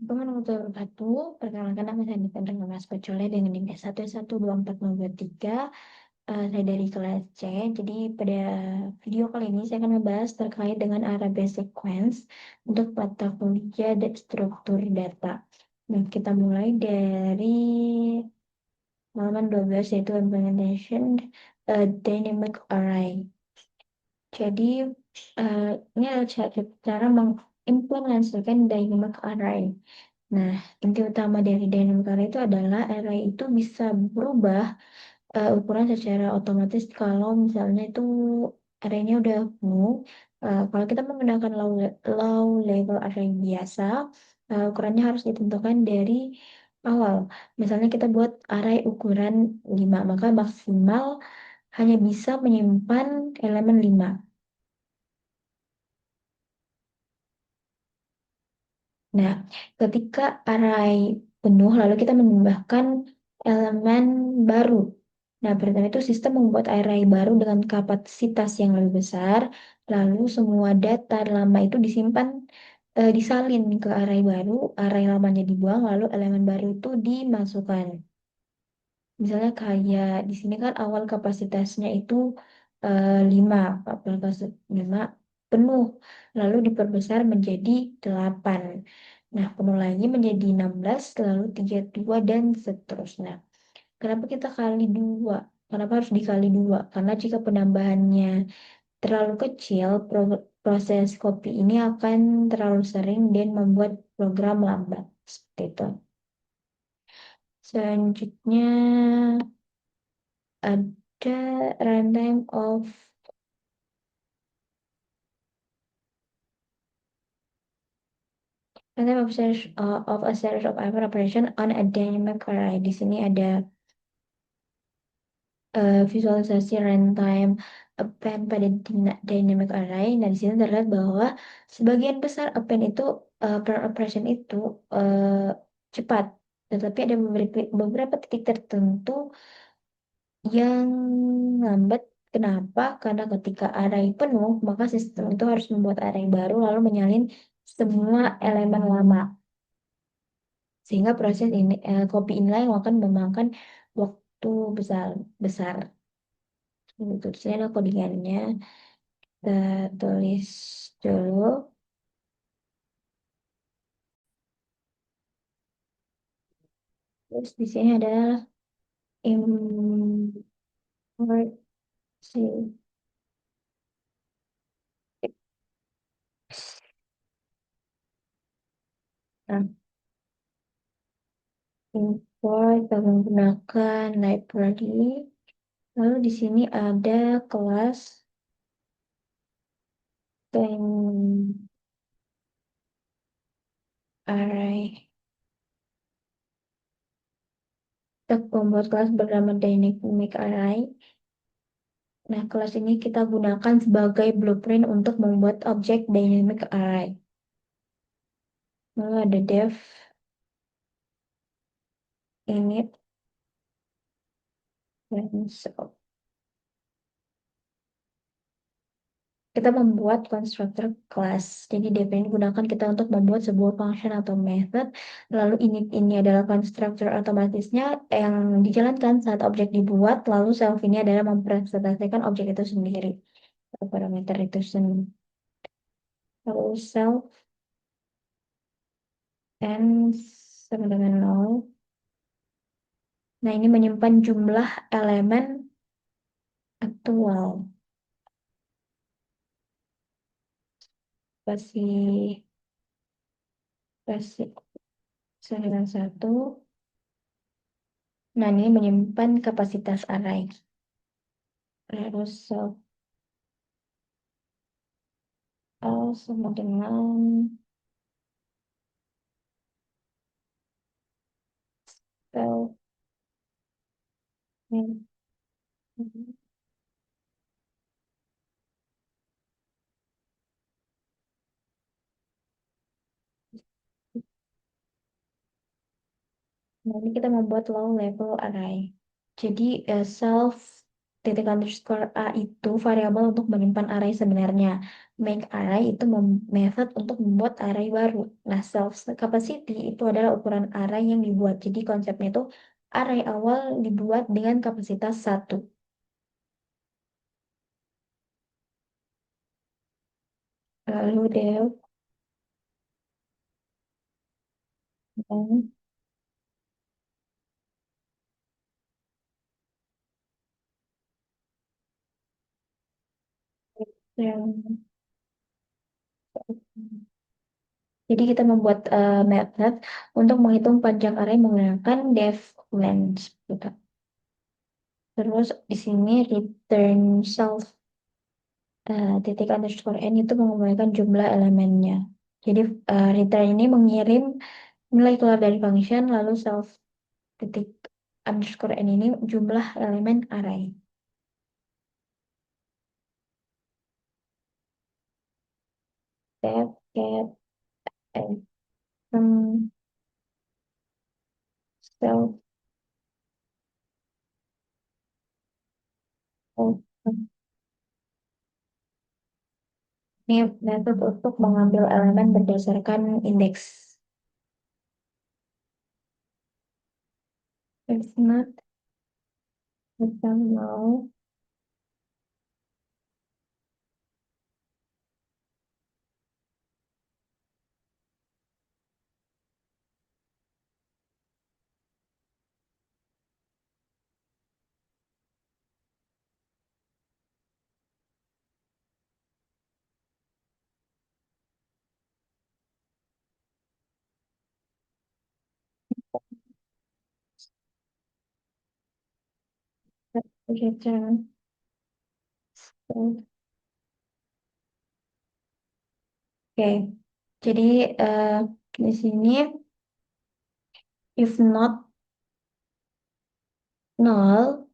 Assalamualaikum warahmatullahi wabarakatuh. Perkenalkan nama saya Nifan Mas Pacole dengan NIM S1124023. Saya dari kelas C. Jadi pada video kali ini saya akan membahas terkait dengan array sequence untuk mata kuliah dan struktur data. Nah, kita mulai dari halaman 12 yaitu implementation dynamic array. Jadi ini adalah cara mengimplementasikan dynamic array. Nah, inti utama dari dynamic array itu adalah array itu bisa berubah ukuran secara otomatis kalau misalnya itu arraynya udah penuh. Kalau kita menggunakan low level array biasa, ukurannya harus ditentukan dari awal. Misalnya kita buat array ukuran 5, maka maksimal hanya bisa menyimpan elemen 5. Nah, ketika array penuh, lalu kita menambahkan elemen baru. Nah, pertama itu sistem membuat array baru dengan kapasitas yang lebih besar, lalu semua data lama itu disimpan, disalin ke array baru, array lamanya dibuang, lalu elemen baru itu dimasukkan. Misalnya kayak di sini kan awal kapasitasnya itu 5, kapasitas 5 penuh, lalu diperbesar menjadi 8. Nah, penuh lagi menjadi 16, lalu 32 dan seterusnya. Kenapa kita kali 2? Kenapa harus dikali 2? Karena jika penambahannya terlalu kecil, proses copy ini akan terlalu sering dan membuat program lambat. Seperti itu. Selanjutnya ada runtime of a series of operation on a dynamic array. Di sini ada visualisasi runtime append pada dynamic array. Nah, di sini terlihat bahwa sebagian besar append itu per operation itu cepat, tetapi ada beberapa titik tertentu yang lambat. Kenapa? Karena ketika array penuh, maka sistem itu harus membuat array baru lalu menyalin semua elemen lama. Sehingga proses ini copy inline akan memakan waktu besar besar. Gitu. Di sini ada codingannya. Kita tulis dulu. Terus di sini ada import si nah, import kita menggunakan library. Lalu di sini ada kelas dan array. Kita membuat kelas bernama dynamic array. Nah, kelas ini kita gunakan sebagai blueprint untuk membuat objek dynamic array. Lalu ada dev init dan so. Kita membuat konstruktor kelas. Jadi dev ini digunakan kita untuk membuat sebuah function atau method. Lalu init ini adalah konstruktor otomatisnya yang dijalankan saat objek dibuat. Lalu self ini adalah mempresentasikan objek itu sendiri. Atau parameter itu sendiri. Lalu self and sama dengan 0. Nah, ini menyimpan jumlah elemen aktual. Kasih kasih dengan 1. Nah, ini menyimpan kapasitas array. Lalu self sama dengan self. Nah, ini kita membuat low level array. Jadi self titik underscore A itu variabel untuk menyimpan array sebenarnya. Make array itu method untuk membuat array baru. Nah, self capacity itu adalah ukuran array yang dibuat. Jadi konsepnya itu array awal dibuat dengan kapasitas satu. Lalu Del, dan yang jadi kita membuat method untuk menghitung panjang array menggunakan def length. Gitu. Terus di sini return self titik underscore n itu mengembalikan jumlah elemennya. Jadi return ini mengirim nilai keluar dari function lalu self titik underscore n ini jumlah elemen array. Tab get item self open. Ini metode untuk mengambil elemen berdasarkan indeks. If not, kita mau return self. Oke, jadi eh, di sini if not null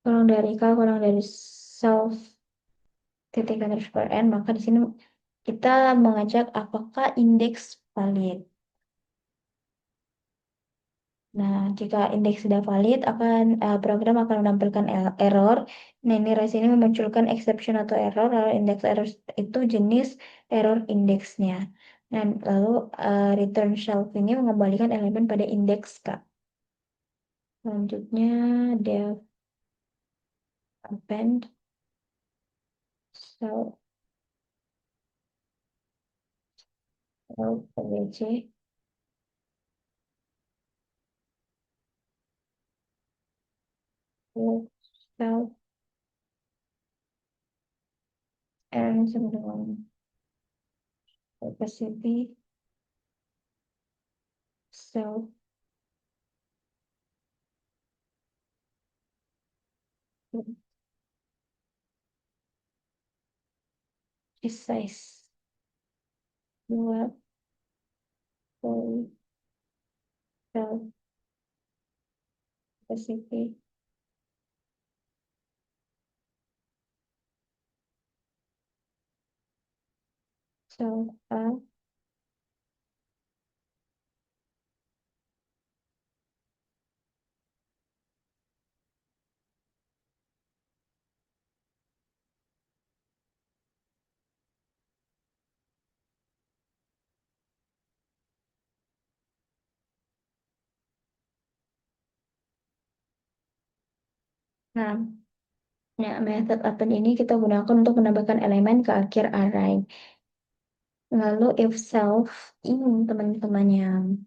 kurang dari k kurang dari self titik underscore n maka di sini kita mengajak apakah indeks valid. Nah, jika indeks sudah valid, program akan menampilkan error. Nah, ini res ini memunculkan exception atau error, lalu indeks error itu jenis error indeksnya. Dan lalu return self ini mengembalikan elemen pada indeks Kak. Selanjutnya def append self pwc self and sama dengan capacity self size dua self capacity self A. Nah, nah, method append ini kita gunakan untuk menambahkan elemen ke akhir array. Lalu if self ini teman-temannya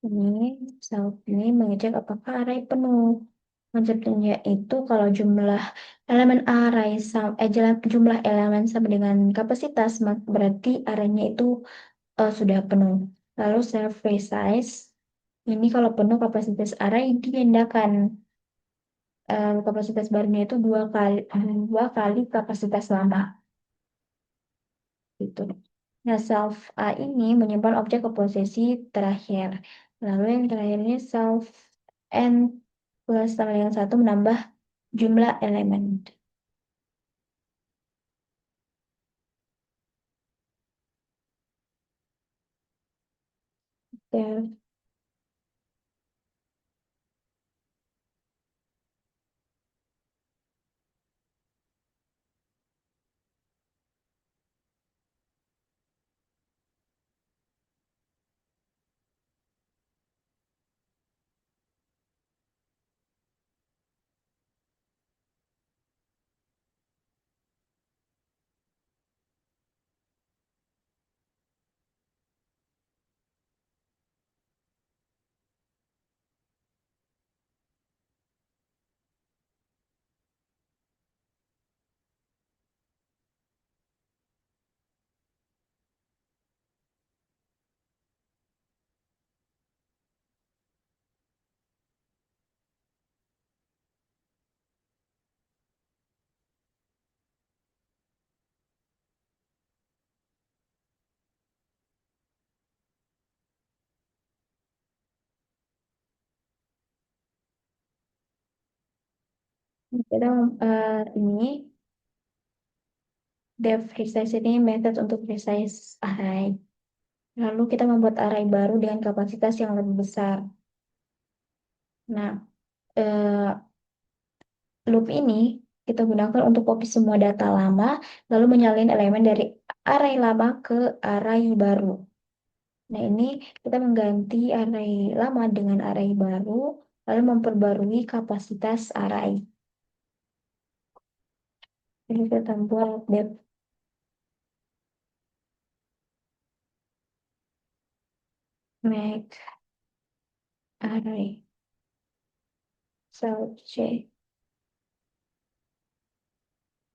ini self ini mengecek apakah array penuh. Konsepnya itu kalau jumlah elemen array jumlah elemen sama dengan kapasitas berarti arraynya itu sudah penuh. Lalu self resize ini kalau penuh kapasitas array diindakan kapasitas barunya itu dua kali kapasitas lama gitu. Nah, self A ini menyimpan objek ke posisi terakhir. Lalu yang terakhir ini self N plus sama dengan satu menambah jumlah elemen. Ya, Kita ini dev resize ini method untuk resize array. Lalu kita membuat array baru dengan kapasitas yang lebih besar. Nah, eh, loop ini kita gunakan untuk copy semua data lama, lalu menyalin elemen dari array lama ke array baru. Nah, ini kita mengganti array lama dengan array baru, lalu memperbarui kapasitas array. Jadi kita buat dep make array cell c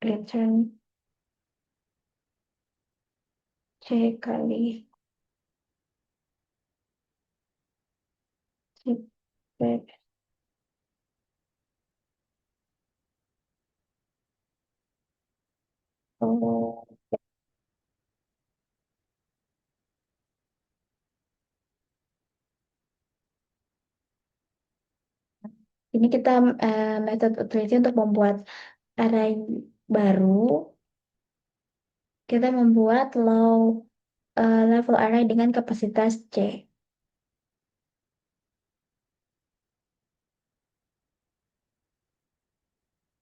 return c kali c. Oh, ini kita metode utility untuk membuat array baru. Kita membuat level array dengan kapasitas C.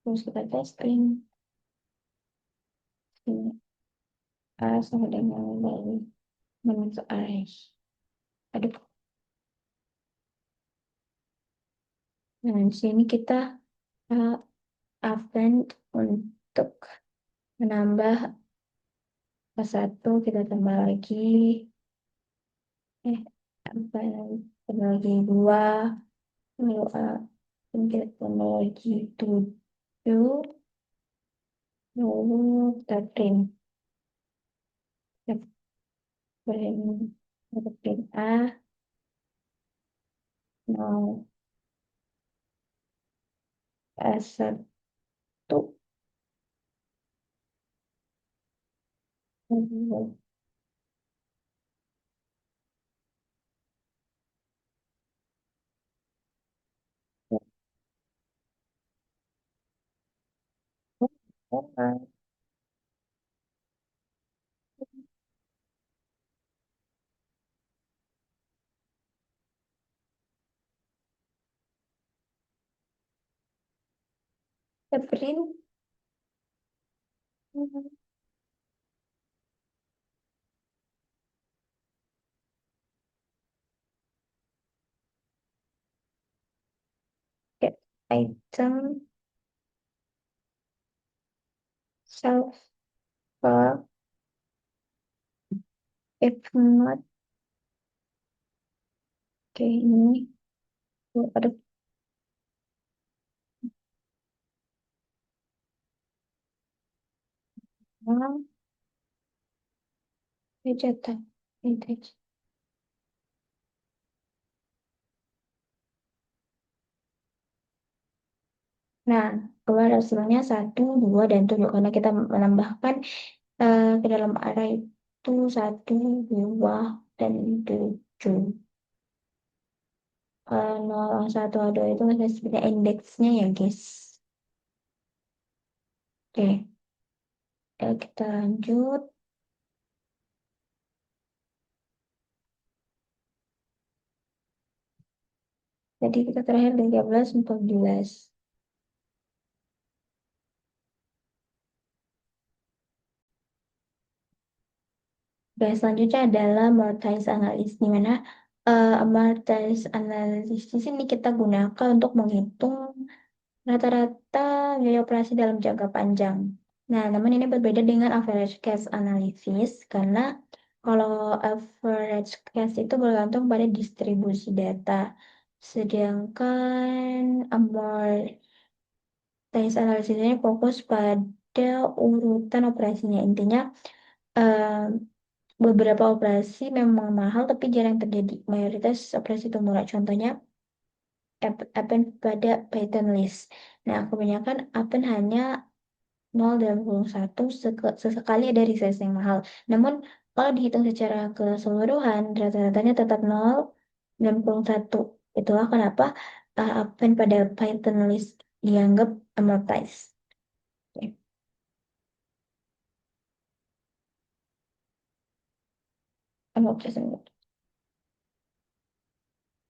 Terus kita testing ini A sama dengan baru membentuk array. Aduh, nah di sini kita uh, append untuk menambah satu, kita tambah lagi eh apa tambah lagi dua, lalu ini kita tambah lagi tujuh, lalu kita print. Kita print A mau A1. Kita print get item self for if not. Oke, ini ada uang cetak ini. Nah, keluar hasilnya satu, dua, dan tujuh karena kita menambahkan ke dalam array itu satu, dua, dan tujuh. Nol, satu, dua itu masih sebenarnya indeksnya ya, guys. Oke, kita lanjut. Jadi kita terakhir 13, 14. Oke, selanjutnya adalah Maltese analysis, di mana Maltese analysis di sini kita gunakan untuk menghitung rata-rata biaya operasi dalam jangka panjang. Nah, namun ini berbeda dengan average case analysis karena kalau average case itu bergantung pada distribusi data, sedangkan Maltese analysis ini fokus pada urutan operasinya. Intinya, eh, beberapa operasi memang mahal tapi jarang terjadi. Mayoritas operasi itu murah. Contohnya append pada Python list. Nah, kebanyakan append hanya 0,1 sesekali ada resize yang mahal. Namun, kalau dihitung secara keseluruhan, rata-ratanya tetap 0,1. Itulah kenapa append pada Python list dianggap amortized. Oke. Amortized.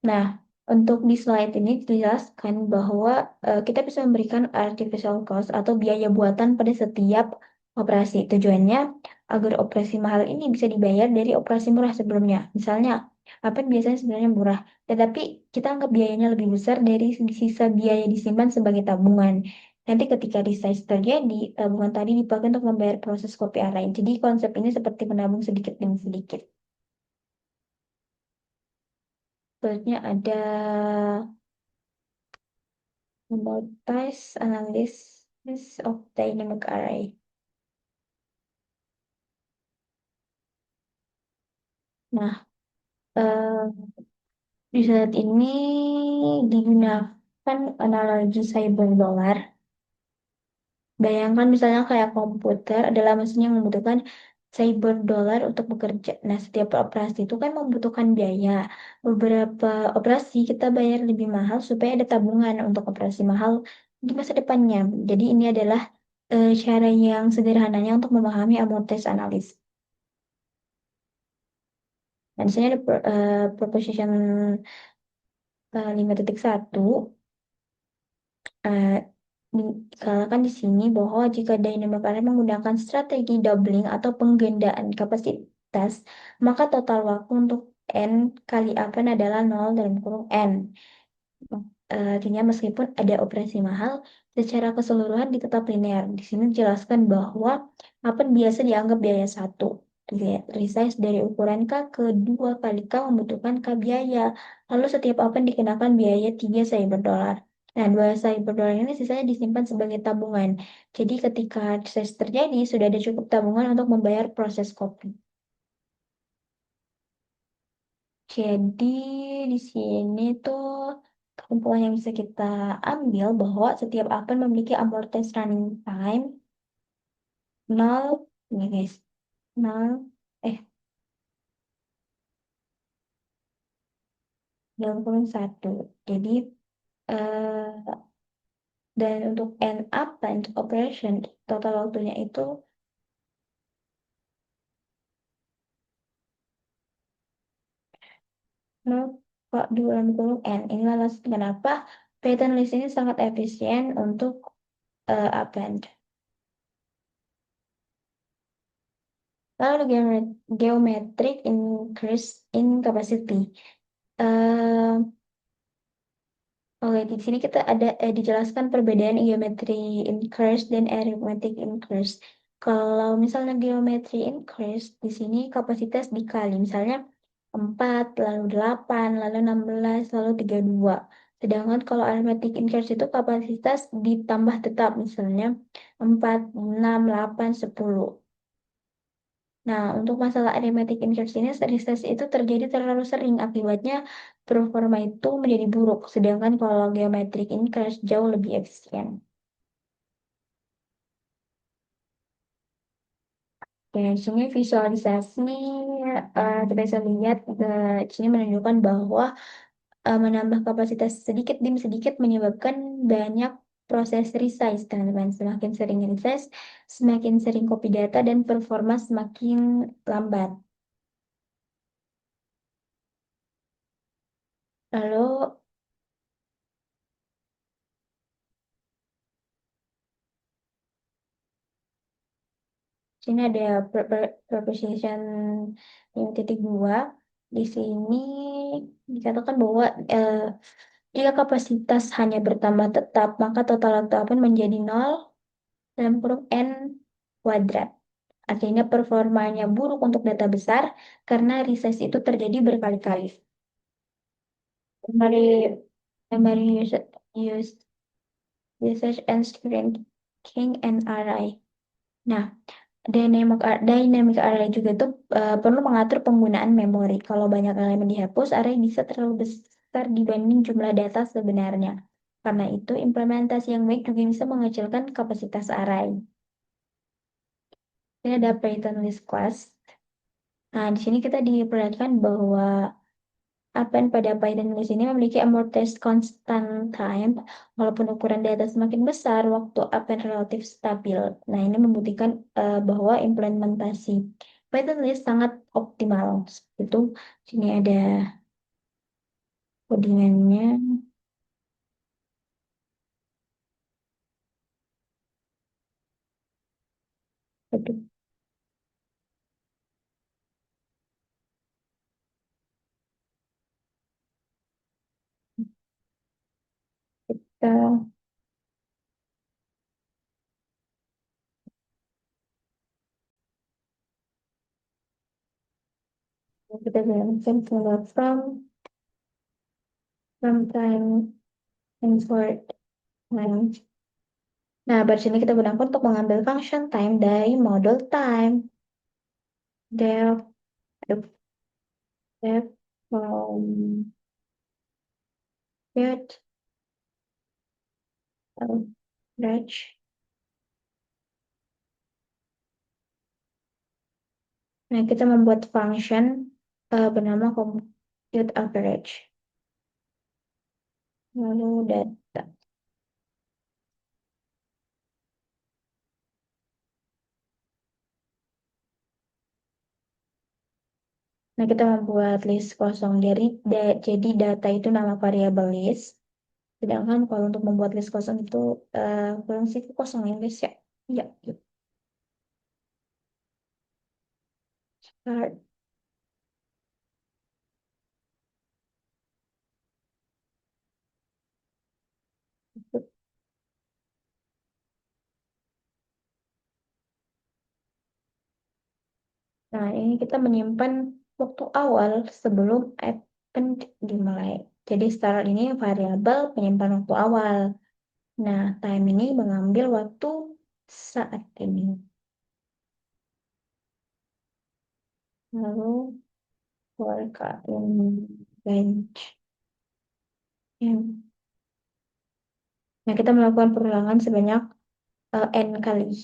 Nah, untuk di slide ini dijelaskan bahwa kita bisa memberikan artificial cost atau biaya buatan pada setiap operasi. Tujuannya agar operasi mahal ini bisa dibayar dari operasi murah sebelumnya. Misalnya, apa yang biasanya sebenarnya murah, tetapi kita anggap biayanya lebih besar dari sisa biaya disimpan sebagai tabungan. Nanti ketika resize terjadi, tabungan tadi dipakai untuk membayar proses kopi lain. Jadi konsep ini seperti menabung sedikit demi sedikit. Selanjutnya ada Multiple analysis of dynamic array. Nah, eh, di saat ini digunakan analogi cyber dollar. Bayangkan misalnya kayak komputer adalah mesin yang membutuhkan cyber dollar untuk bekerja. Nah, setiap operasi itu kan membutuhkan biaya. Beberapa operasi kita bayar lebih mahal supaya ada tabungan untuk operasi mahal di masa depannya. Jadi ini adalah cara yang sederhananya untuk memahami amortized analysis. Nah, di sini ada proposition 5.1. eh, Dikatakan di sini bahwa jika dynamic array menggunakan strategi doubling atau penggandaan kapasitas, maka total waktu untuk n kali Apen adalah 0 dalam kurung n. Artinya meskipun ada operasi mahal, secara keseluruhan tetap linear. Di sini dijelaskan bahwa Apen biasa dianggap biaya satu. Resize dari ukuran K ke 2 kali K membutuhkan K biaya. Lalu setiap Apen dikenakan biaya 3 cyber dollar. Nah, 2 cyber dollar ini sisanya disimpan sebagai tabungan. Jadi ketika resize terjadi, sudah ada cukup tabungan untuk membayar proses kopi. Jadi di sini tuh kesimpulan yang bisa kita ambil bahwa setiap appen memiliki amortized running time 0, ini guys, 0, eh, 1. Jadi, eh, dan untuk end append operation, total waktunya itu 0,2 N. Inilah alasan kenapa pattern list ini sangat efisien untuk append. Lalu geometric increase in capacity. Eh, Oke, di sini kita ada dijelaskan perbedaan geometri increase dan arithmetic increase. Kalau misalnya geometri increase, di sini kapasitas dikali, misalnya 4, lalu 8, lalu 16, lalu 32. Sedangkan kalau arithmetic increase itu kapasitas ditambah tetap, misalnya 4, 6, 8, 10. Nah, untuk masalah arithmetic increase ini, research itu terjadi terlalu sering. Akibatnya, performa itu menjadi buruk. Sedangkan kalau geometric increase jauh lebih efisien. Oke, di sini visualisasi, kita bisa lihat di sini menunjukkan bahwa menambah kapasitas sedikit demi sedikit menyebabkan banyak proses resize, teman-teman. Semakin sering resize, semakin sering copy data dan performa semakin lambat. Lalu sini ada proposition yang titik dua. Di sini dikatakan bahwa jika kapasitas hanya bertambah tetap, maka total waktu akan menjadi 0 dalam kurung n kuadrat. Artinya performanya buruk untuk data besar karena resize itu terjadi berkali-kali. Mari, mari use research and shrinking and array. Nah, dynamic array juga tuh perlu mengatur penggunaan memori. Kalau banyak elemen dihapus, array bisa terlalu besar dibanding jumlah data sebenarnya. Karena itu, implementasi yang baik juga bisa mengecilkan kapasitas array. Ini ada pattern list class. Nah, di sini kita diperlihatkan bahwa Append pada Python di sini memiliki amortized constant time, walaupun ukuran data semakin besar, waktu append relatif stabil. Nah, ini membuktikan bahwa implementasi Python list sangat optimal. Itu sini ada codingannya. Aduh, kita kita jalankan from time insert time. Nah, baris ini kita gunakan untuk mengambil function time dari model time. Def, def, def, get, average. Nah, kita membuat function bernama compute average. Lalu data. Nah, kita membuat list kosong dari jadi data itu nama variabel list. Sedangkan kalau untuk membuat list kosong itu fungsi kosong ya, guys ya. Ya, yuk. Start. Nah, ini kita menyimpan waktu awal sebelum append dimulai. Jadi start ini variabel penyimpan waktu awal. Nah, time ini mengambil waktu saat ini. Lalu work bench. Nah, kita melakukan perulangan sebanyak n kali.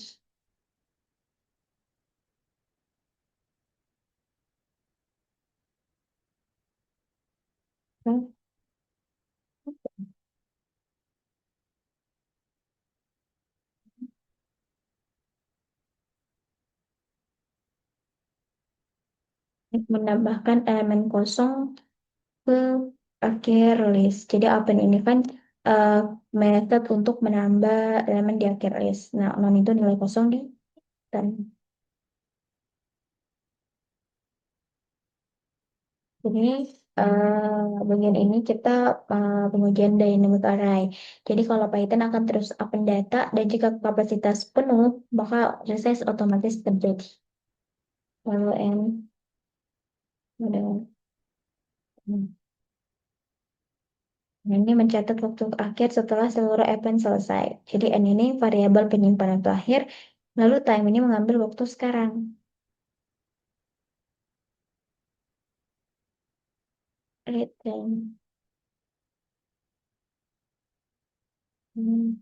Nah, menambahkan elemen kosong ke akhir list. Jadi append ini kan uh, method untuk menambah elemen di akhir list. Nah, non itu nilai kosong di dan ini bagian ini kita pengujian dynamic array. Jadi kalau Python akan terus append data dan jika kapasitas penuh maka resize otomatis terjadi. Lalu n udah. Nah, ini mencatat waktu akhir setelah seluruh event selesai. Jadi N ini variabel penyimpanan waktu akhir, lalu time ini mengambil waktu sekarang. Read time. Hmm,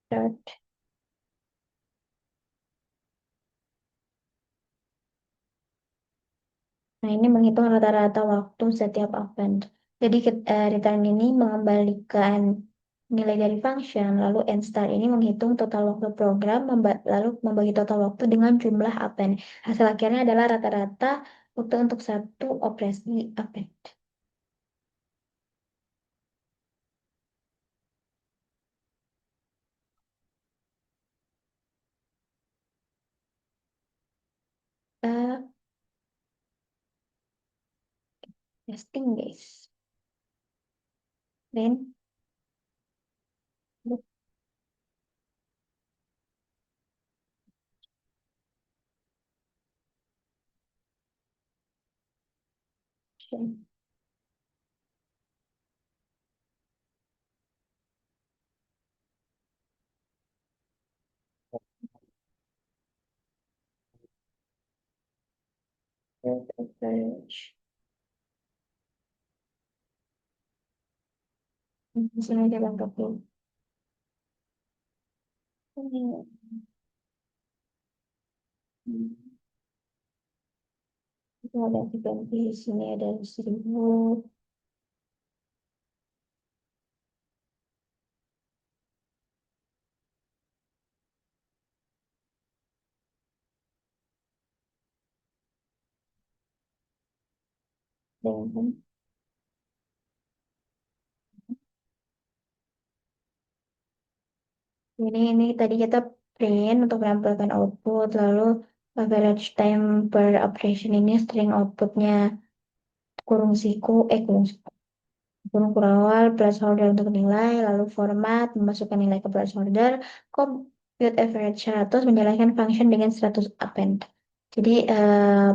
start. Nah, ini menghitung rata-rata waktu setiap event. Jadi return ini mengembalikan nilai dari function, lalu end start ini menghitung total waktu program, lalu membagi total waktu dengan jumlah event. Hasil akhirnya adalah rata-rata waktu untuk satu operasi event. Eh, Testing guys. Then Sini aja lengkap dulu. ada diganti di sini ada 1000. Dan ini tadi kita print untuk menampilkan output, lalu average time per operation ini string outputnya kurung siku, kurung kurawal, placeholder untuk nilai, lalu format, memasukkan nilai ke placeholder, compute average 100, menjalankan function dengan 100 append. Jadi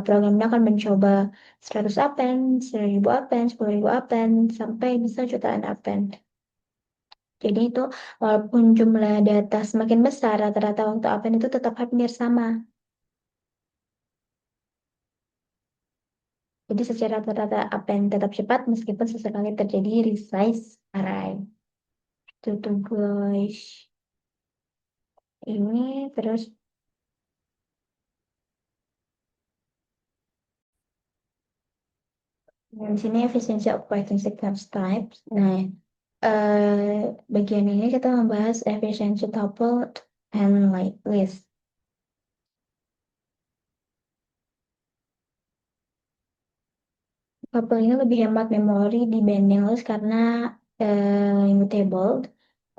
program ini akan mencoba 100 append, 1000 append, 10.000 append, sampai bisa jutaan append. Jadi itu walaupun jumlah data semakin besar, rata-rata waktu append itu tetap hampir sama. Jadi secara rata-rata append tetap cepat meskipun sesekali terjadi resize array. Itu tuh guys. Ini terus di sini efisiensi of Python sequence types. Nah, bagian ini kita membahas efisiensi tuple and list. Tuple ini lebih hemat memori dibanding list karena immutable.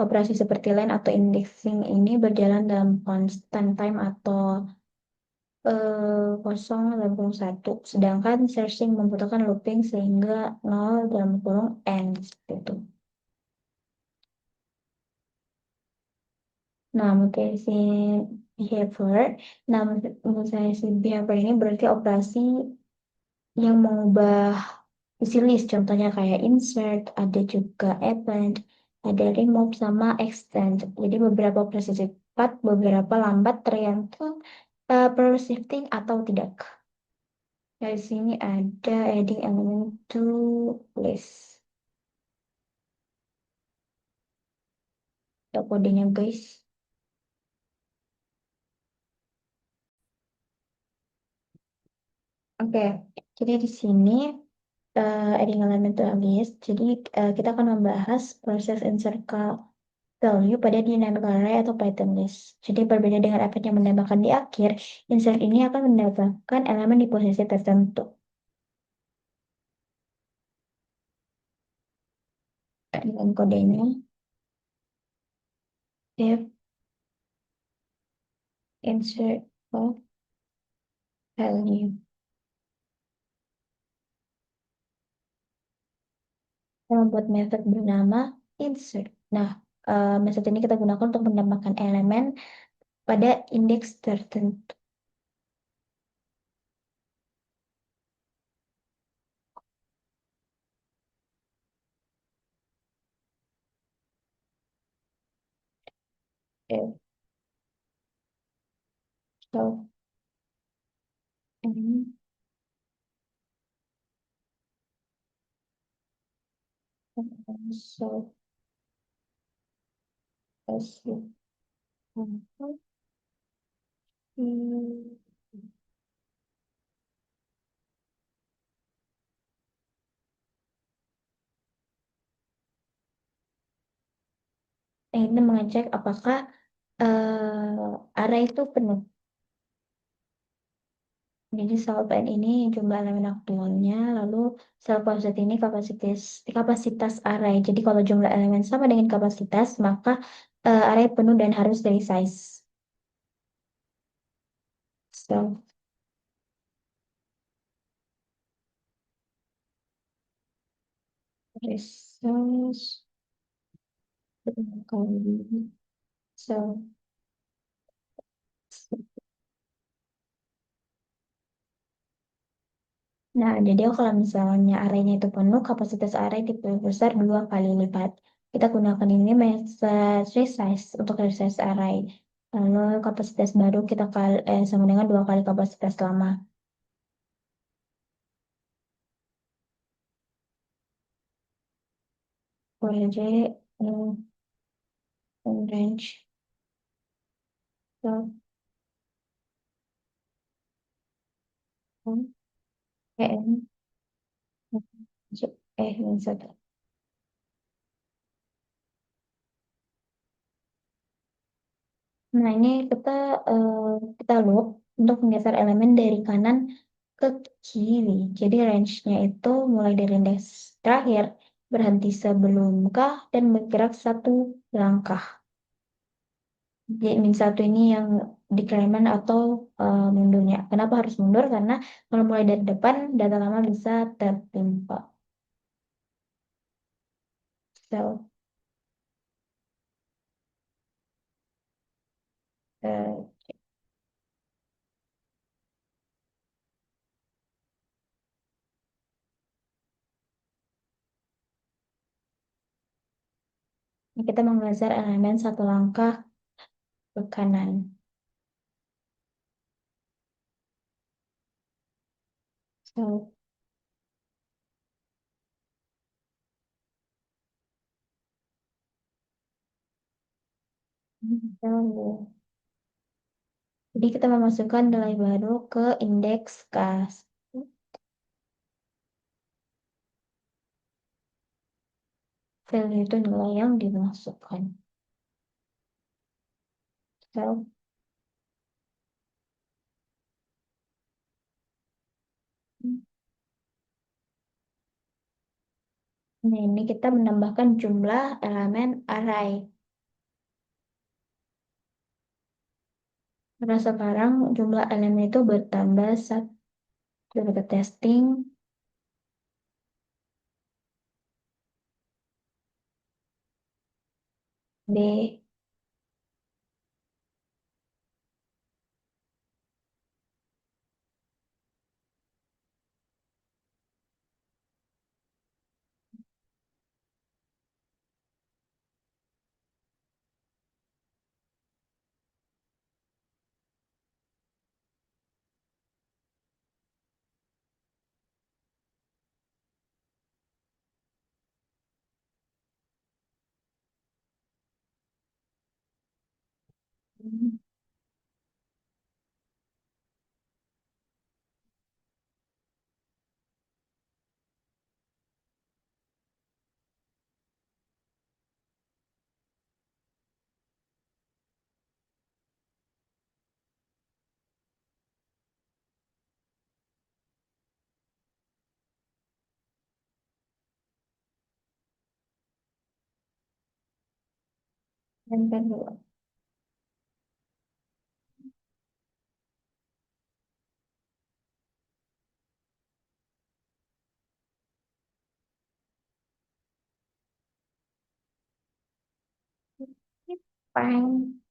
Operasi seperti len atau indexing ini berjalan dalam constant time atau 0 dan 1. Sedangkan searching membutuhkan looping sehingga 0 dalam kurung n gitu. Nah, multi behavior. Nah, multi behavior ini berarti operasi yang mengubah isi list. Contohnya kayak insert, ada juga append, ada remove sama extend. Jadi beberapa operasi cepat, beberapa lambat tergantung perlu shifting atau tidak. Dari sini ada adding element to list. Ada kodenya guys. Oke, jadi di sini adding element to a list. Jadi kita akan membahas proses insert value pada dynamic array atau Python list. Jadi berbeda dengan efek yang menambahkan di akhir, insert ini akan mendapatkan elemen di posisi tertentu. Dengan kodenya if insert of value. Kita membuat method bernama insert. Nah, method ini kita gunakan untuk menambahkan elemen pada indeks tertentu. If so, and so as you hmm, ini mengecek apakah array itu penuh. Jadi sel PN ini jumlah elemen aktualnya, lalu sel offset ini kapasitas array. Jadi kalau jumlah elemen sama dengan kapasitas, maka array penuh dan harus dari size. So, resource kali so Nah, jadi kalau misalnya arraynya itu penuh, kapasitas array diperbesar 2 kali lipat. Kita gunakan ini method resize untuk resize array. Lalu kapasitas baru kita sama dengan 2 kali kapasitas lama. Boleh range. So, EN, min satu. Nah, ini kita eh, kita loop untuk menggeser elemen dari kanan ke kiri. Jadi range-nya itu mulai dari indeks terakhir, berhenti sebelum K, dan bergerak satu langkah. Jadi min satu ini yang decrement atau mundurnya. Kenapa harus mundur? Karena kalau mulai dari depan, data lama bisa tertimpa. So, eh, kita menggeser elemen satu langkah ke kanan. So, so, jadi kita memasukkan nilai baru ke indeks kas. Value itu nilai yang dimasukkan. So, nah ini kita menambahkan jumlah elemen array. Karena sekarang jumlah elemen itu bertambah satu. Kita testing B. Dan kedua. Fine.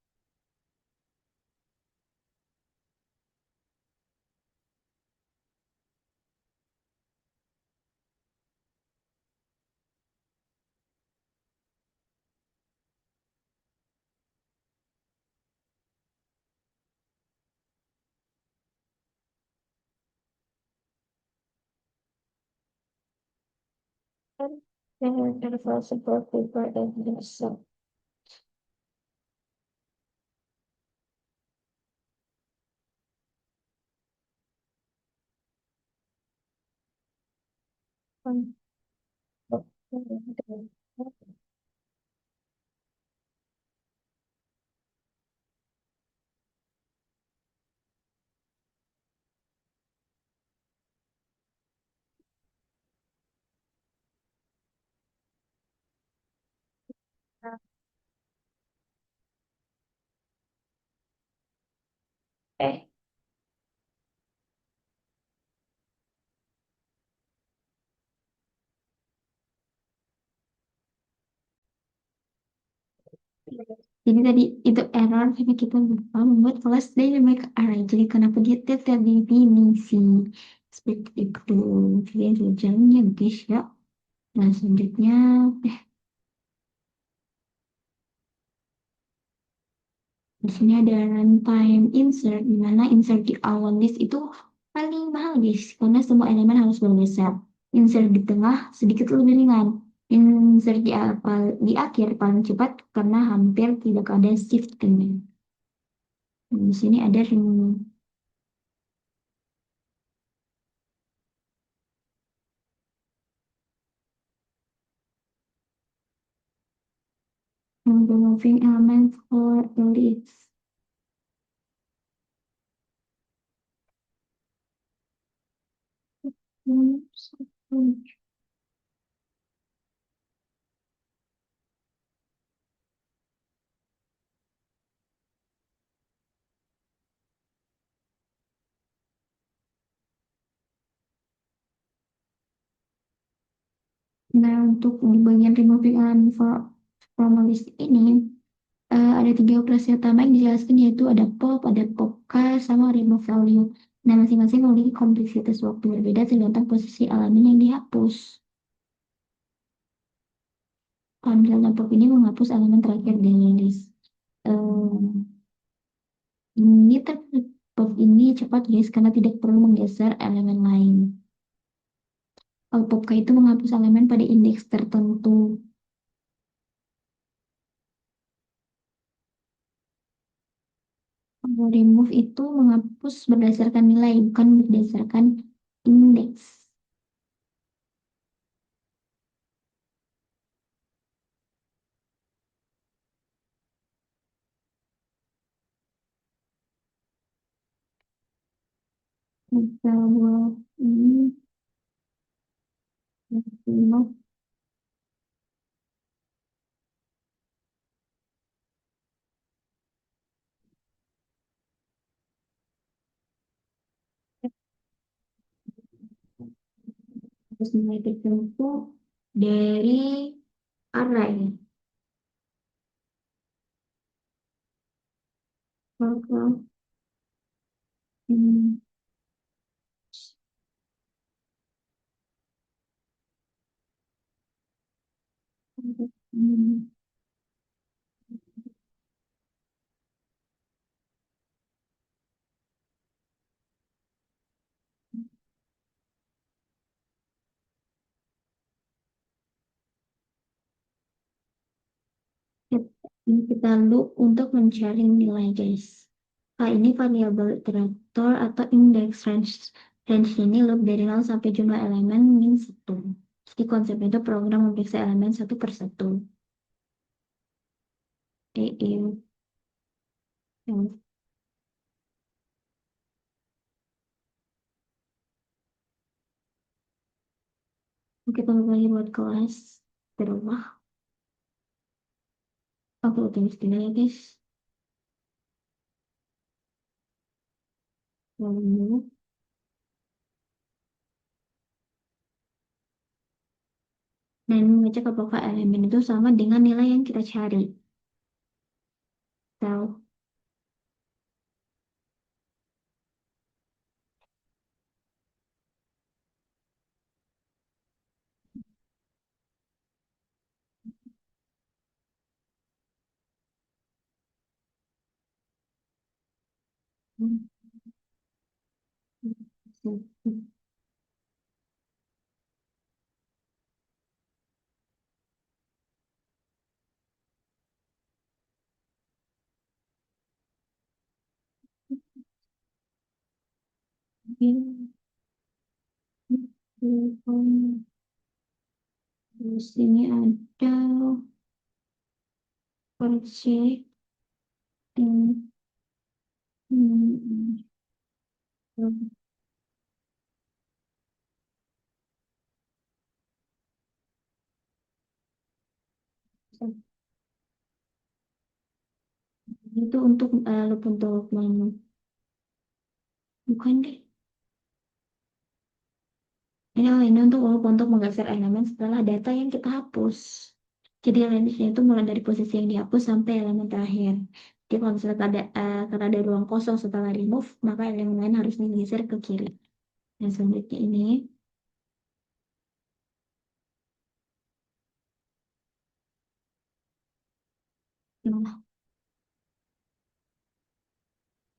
Irreversible paper evidence. Eh, jadi tadi itu error karena kita lupa membuat kelas dynamic array. Jadi kenapa dia terdefinisi seperti itu? Jadi itu jalannya guys ya. Nah selanjutnya, eh, di sini ada runtime insert, di mana insert di awal list itu paling mahal guys, karena semua elemen harus bergeser. Insert di tengah sedikit lebih ringan. Insert di akhir paling cepat karena hampir tidak ada shifting. Di sini ada ring. Removing elements or elites. Nah, untuk di bagian removing element from a list ini, ada tiga operasi utama yang dijelaskan, yaitu ada pop, ada popcast, sama remove value. Nah, masing-masing memiliki kompleksitas waktu berbeda tergantung posisi elemen yang dihapus. Kalau misalnya pop ini menghapus elemen terakhir dari list. Ini pop ini cepat guys karena tidak perlu menggeser elemen lain. Kalau popka itu menghapus elemen pada indeks tertentu. Kalau remove itu menghapus berdasarkan nilai, bukan berdasarkan indeks. Kalau ini remove harus nilai tertentu dari array. Kalau hmm, hmm, ini kita loop untuk mencari nilai guys. Nah, ini variabel iterator atau index range. Range ini loop dari 0 sampai jumlah elemen min 1. Jadi konsepnya itu program memeriksa elemen satu per satu. EU. Yang kita mulai buat kelas di rumah. Aku tulis dulu ya guys. Lalu, dan mengecek apakah elemen itu sama dengan nilai yang kita cari. So, di sini ada koreksi yang hmm, itu untuk loop untuk bukan deh. Ini untuk menggeser elemen setelah data yang kita hapus. Jadi range-nya itu mulai dari posisi yang dihapus sampai elemen terakhir. Jadi kalau misalnya karena ada ruang kosong setelah remove, maka elemen lain harus digeser ke kiri. Dan selanjutnya ini, nah,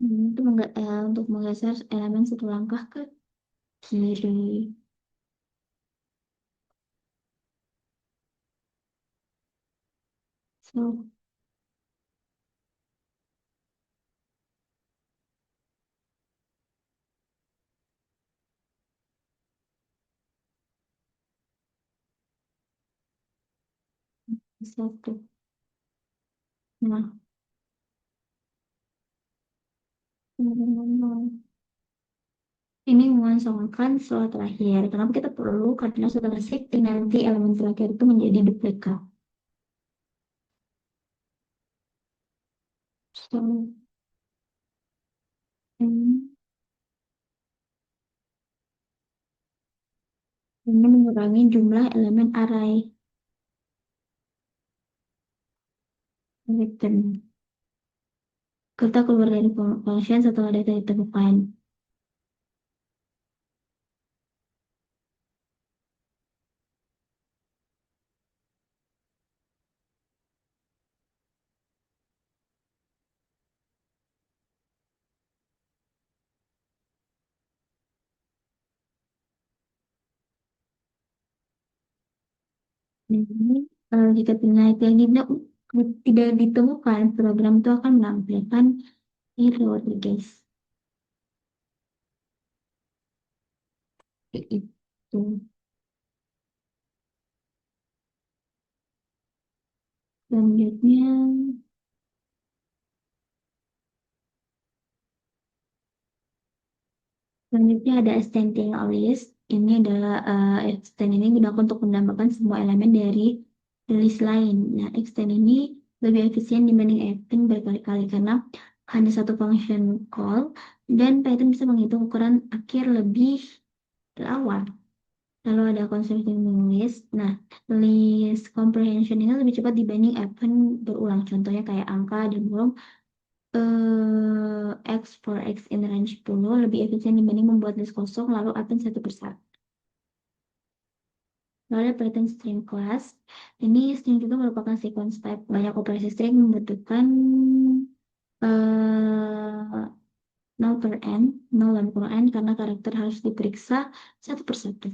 itu untuk menggeser elemen satu langkah ke kiri. So, satu. Nah, ngomong-ngomong, ini mengangsangkan slot terakhir. Kenapa kita perlu? Karena setelah shifting nanti elemen terakhir itu menjadi duplikat. So, hmm, ini mengurangi jumlah elemen array return. Kita keluar dari function setelah data ditemukan. Ini, jika penelitian yang tidak ditemukan, program itu akan menampilkan error, guys. Itu. Selanjutnya, selanjutnya ada extending a list. Ini adalah extend ini digunakan untuk menambahkan semua elemen dari list lain. Nah, extend ini lebih efisien dibanding append berkali-kali karena hanya satu function call dan Python bisa menghitung ukuran akhir lebih awal. Lalu ada konsep list. Nah, list comprehension ini lebih cepat dibanding append berulang. Contohnya kayak angka dan burung X for X in range 10 lebih efisien dibanding membuat list kosong lalu append satu persatu. Lalu ada pattern string class. Ini string juga merupakan sequence type. Banyak operasi string membutuhkan uh, 0 per n, 0 dan per n karena karakter harus diperiksa satu persatu.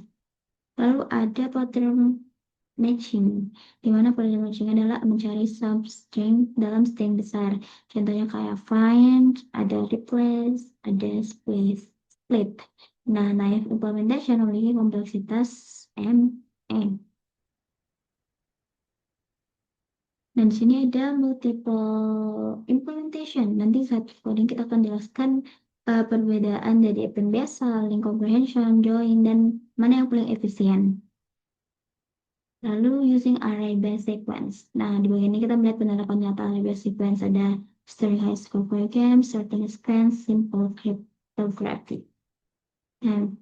Lalu ada pattern matching, di mana pattern matching adalah mencari substring dalam string besar. Contohnya kayak find, ada replace, ada split. Nah, naive implementation memiliki kompleksitas M. Dan di sini ada multiple implementation. Nanti saat coding kita akan jelaskan perbedaan dari append biasa, link comprehension, join, dan mana yang paling efisien. Lalu using array-based sequence. Nah, di bagian ini kita melihat penerapan nyata array-based sequence. Ada starting high score for game, starting scan, simple cryptography. Dan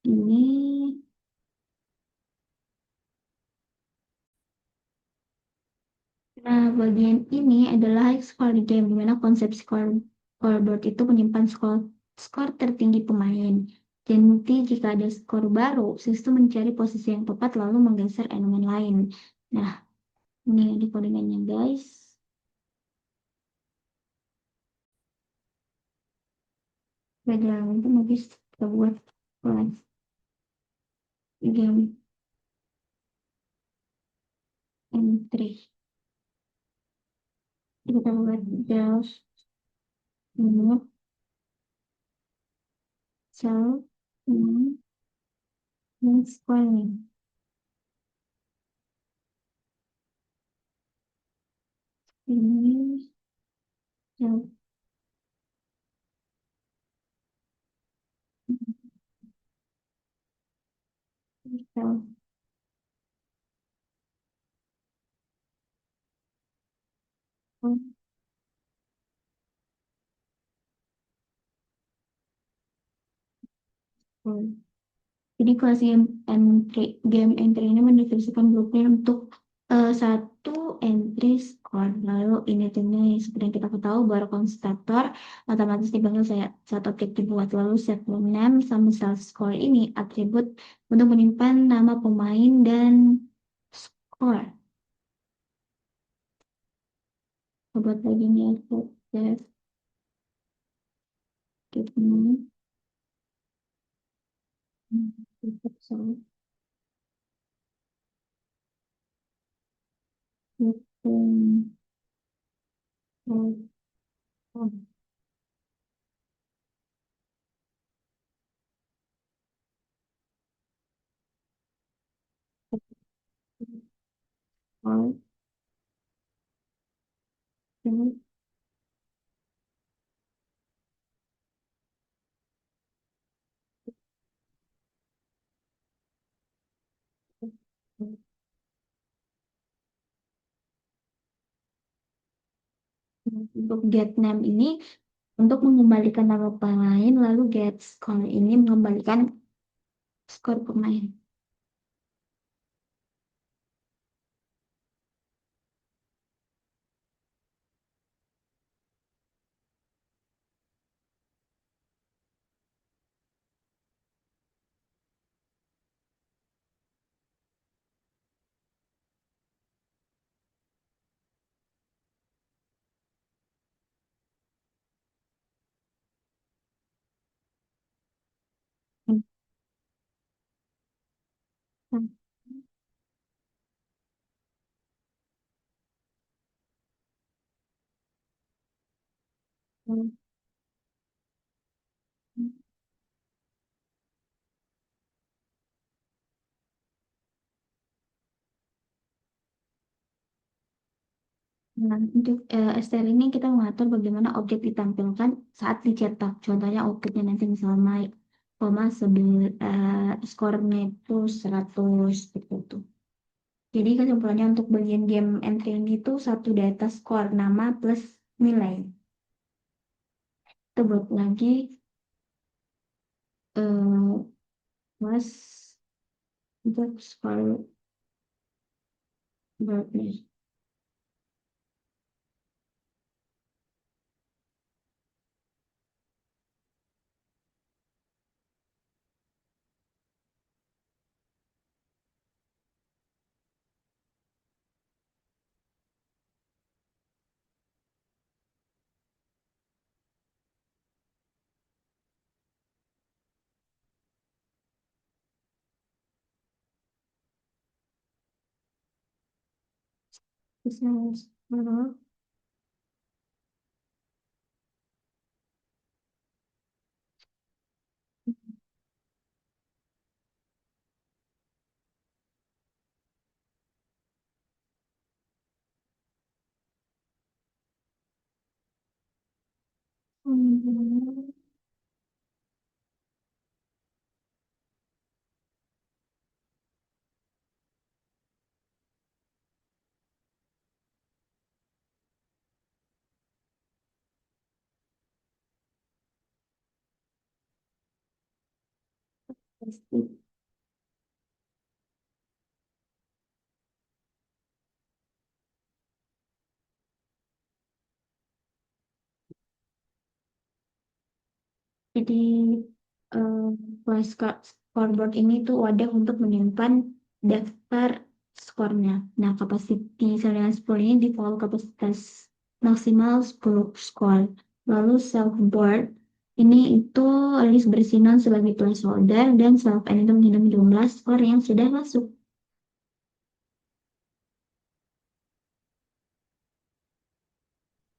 ini, nah bagian ini adalah high score game, di mana konsep scoreboard itu menyimpan skor tertinggi pemain. Jadi jika ada skor baru, sistem mencari posisi yang tepat lalu menggeser elemen lain. Nah, ini di codingannya guys. Background itu nanti kita buat kelas game entry. Kita buat just nomor cell ini dan square ini cell cell cell. Jadi kelas game entry ini mendefinisikan blueprint untuk satu entry score. Lalu ini seperti yang kita ketahui baru konstruktor otomatis dipanggil saya satu objek dibuat lalu set name sama self score ini atribut untuk menyimpan nama pemain dan score. Buat lagi nih aku set ini. So, Hmm. Untuk get name ini untuk mengembalikan nama pemain, lalu get score ini mengembalikan skor pemain. Hmm. Hmm. Hmm. Nah, untuk STL ini kita mengatur bagaimana objek ditampilkan saat dicetak. Contohnya objeknya nanti misalnya naik, koma skornya itu 100 seperti itu. Jadi kesimpulannya untuk bagian game entry ini itu satu data skor nama plus nilai. Kita buat lagi plus untuk skor brightness. Bisa skor. Hmm. Pasti. Jadi eh, scoreboard ini tuh wadah untuk menyimpan daftar skornya. Nah, capacity salinan 10 ini default kapasitas maksimal 10 skor. Lalu self-board ini itu list bersinan sebagai placeholder dan self-end itu menghitung jumlah skor yang sudah masuk.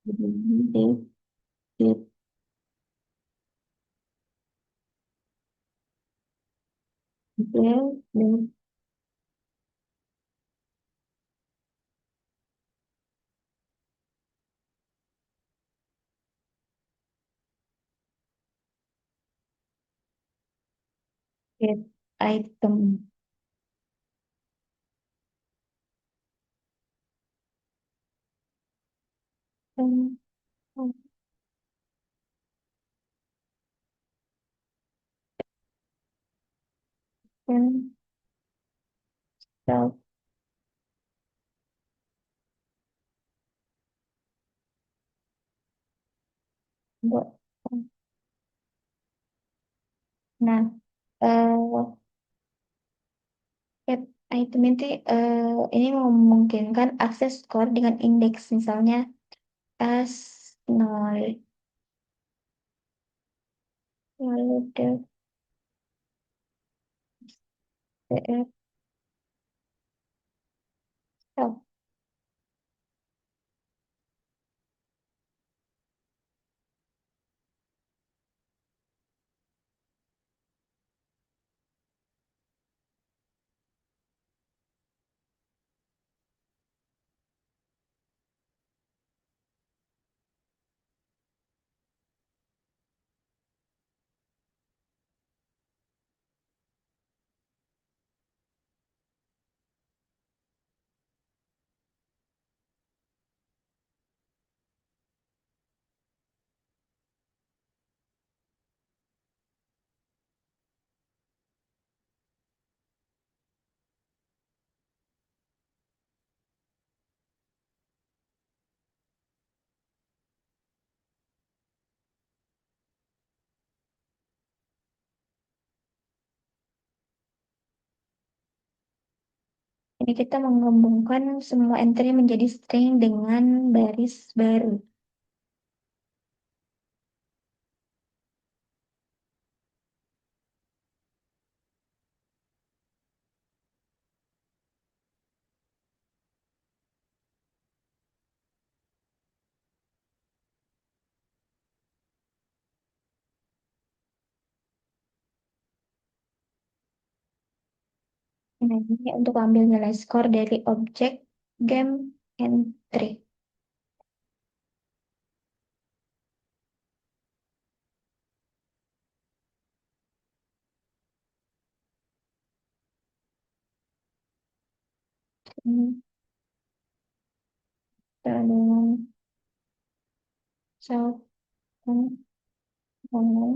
Jadi, date, date, dan get item. Um, dan self buat. Nah, get item ini memungkinkan akses skor dengan indeks misalnya S0 lalu DTF self. Ini kita menggabungkan semua entry menjadi string dengan baris baru. Nah, ini untuk ambil nilai skor dari objek game entry. Hmm, dengan satu ngomong.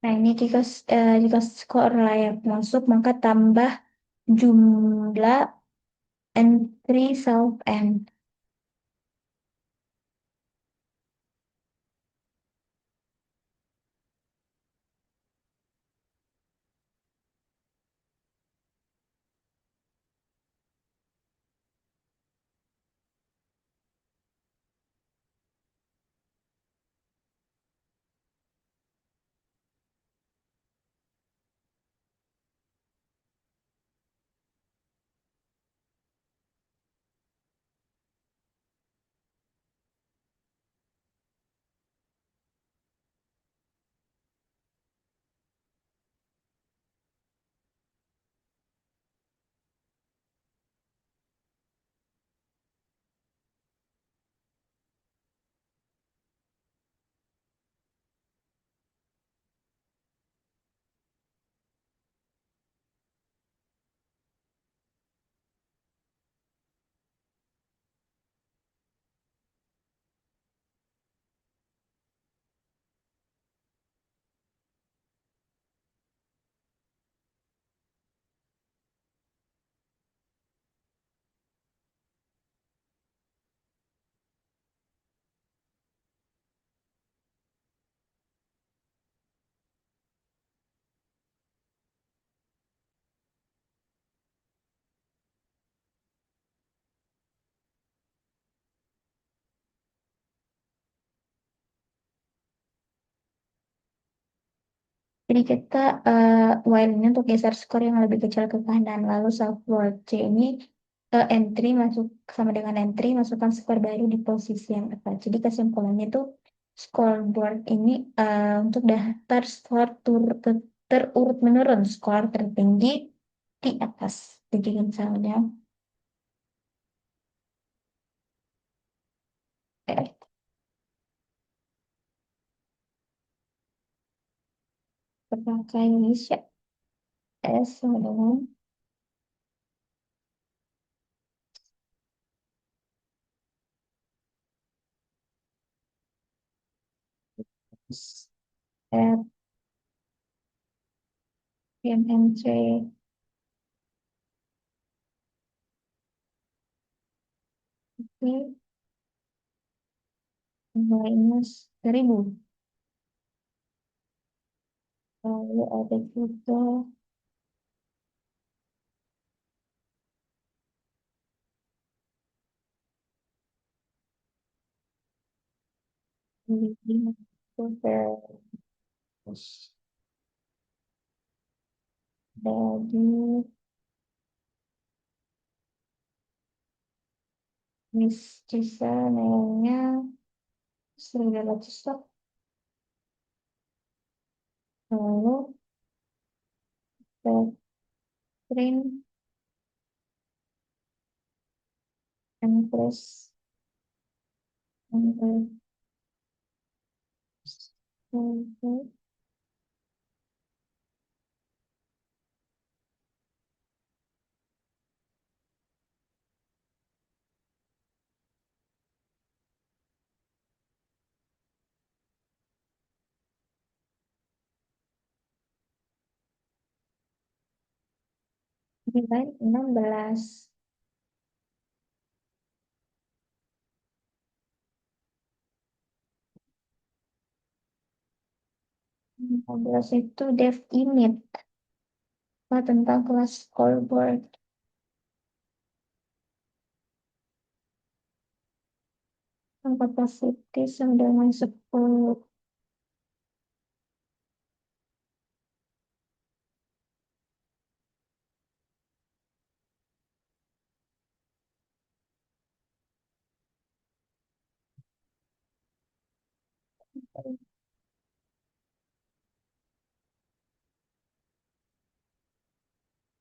Nah, ini jika skor layak masuk, maka tambah jumlah entry self end. Jadi kita while ini untuk geser skor yang lebih kecil ke kanan, lalu self worth C ini entry masuk sama dengan entry masukkan skor baru di posisi yang tepat. Jadi kesimpulannya itu scoreboard ini untuk daftar skor terurut menurun, skor tertinggi di atas. Jadi misalnya eh, bahasa Indonesia S sama dengan F PMNC ini minus 1000. Lalu ada juga ini terus dari Miss Cisa nanya 900 stok. Lalu Catherine Empress Empress nilai 16. 15 itu Dev Init. Tentang kelas scoreboard. Kapasiti 910.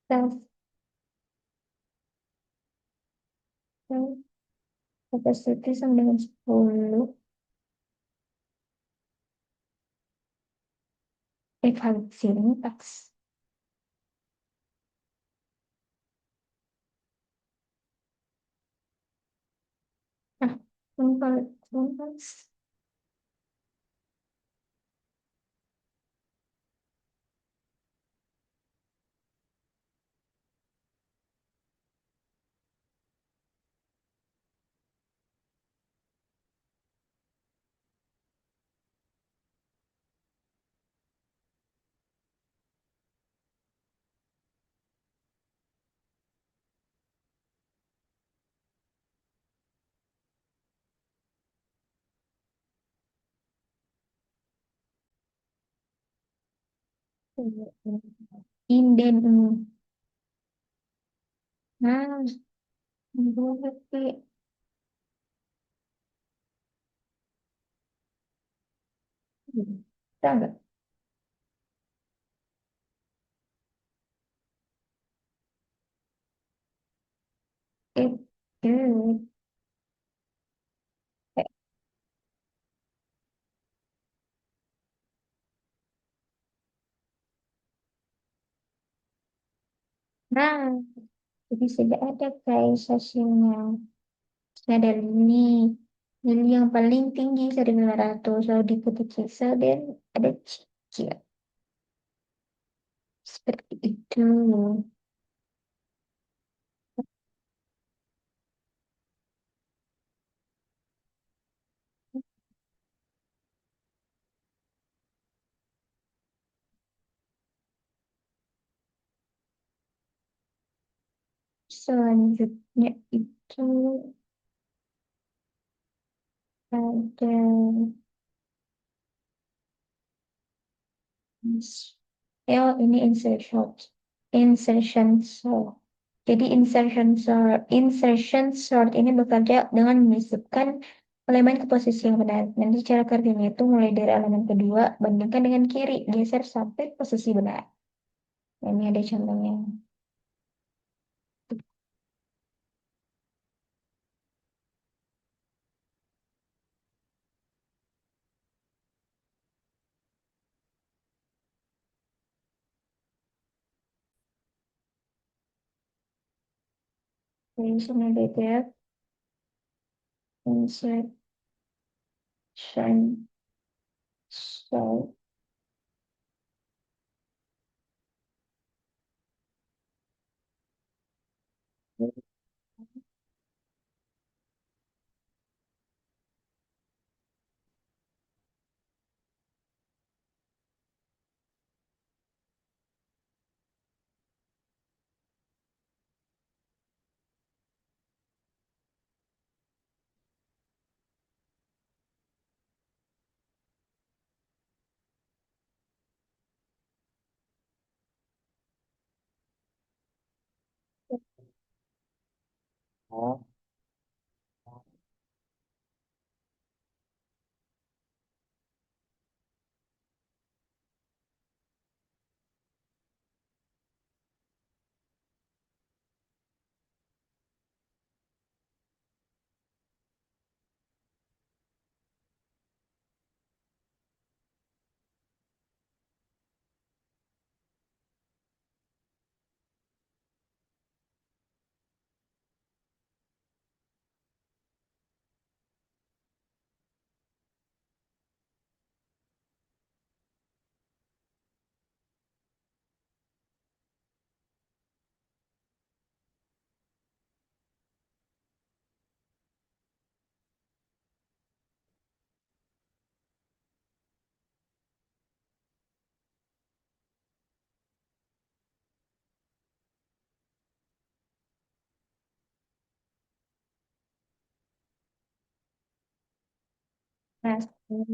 Self capacity 910. Evaluasi taks. Nah, taks. Inden. Nah, berarti kita nggak itu. Nah, jadi sudah ada guys hasilnya. Ada Lini. Lini yang paling tinggi 1.500. Lalu diikuti Cisa dan ada Cici. Seperti itu. Selanjutnya itu ada ini insertion sort. Jadi insertion sort ini bekerja dengan menyisipkan elemen ke posisi yang benar. Nanti cara kerjanya itu mulai dari elemen kedua, bandingkan dengan kiri, geser sampai posisi benar. Nah, ini ada contohnya. Jadi sama beda insertion sort. Nah,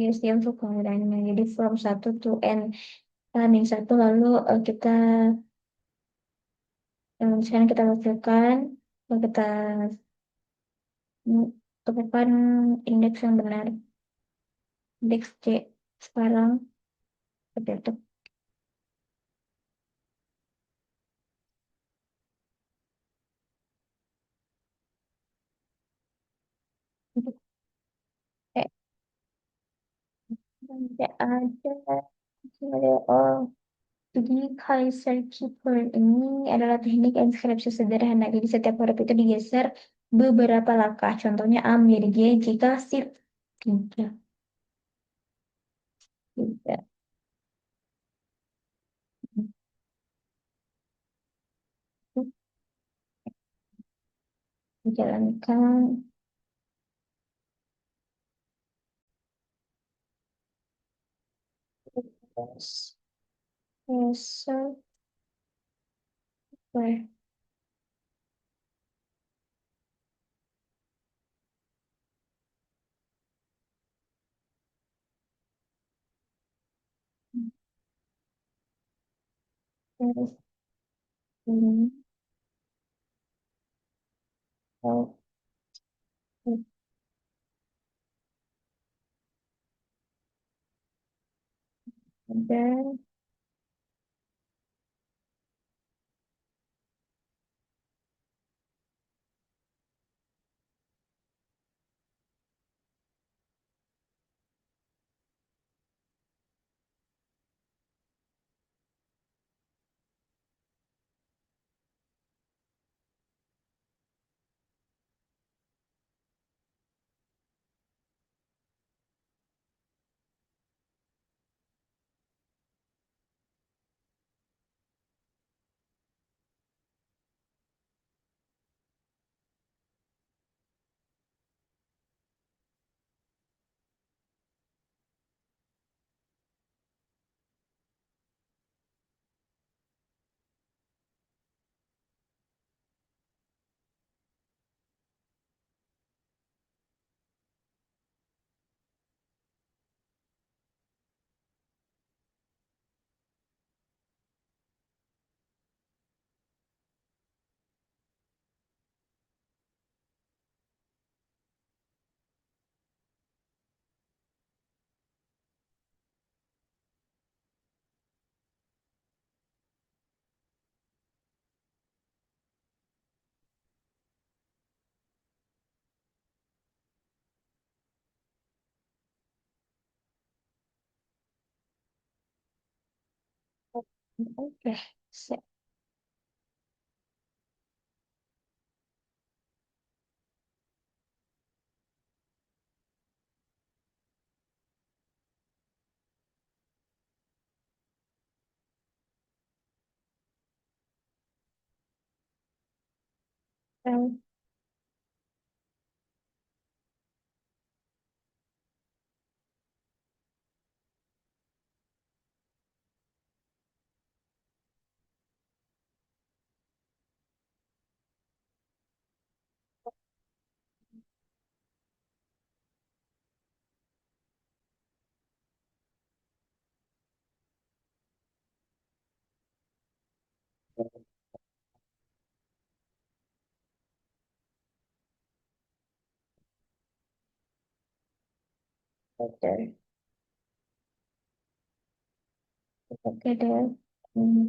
yes, dia untuk penggunaannya. Jadi from satu to n, min satu lalu kita misalkan kita hasilkan, lalu kita mm, temukan indeks yang benar, indeks C sekarang seperti itu. Untuk E tidak ada. Oh, jadi Kaiser Keeper ini adalah teknik inskripsi sederhana. Jadi setiap huruf itu digeser beberapa langkah. Contohnya A menjadi G jika shift tiga. Tiga. Dijalankan. Terus, besok, terus ini, oh, ada, oke, siap. Oke, oke deh. Hmm.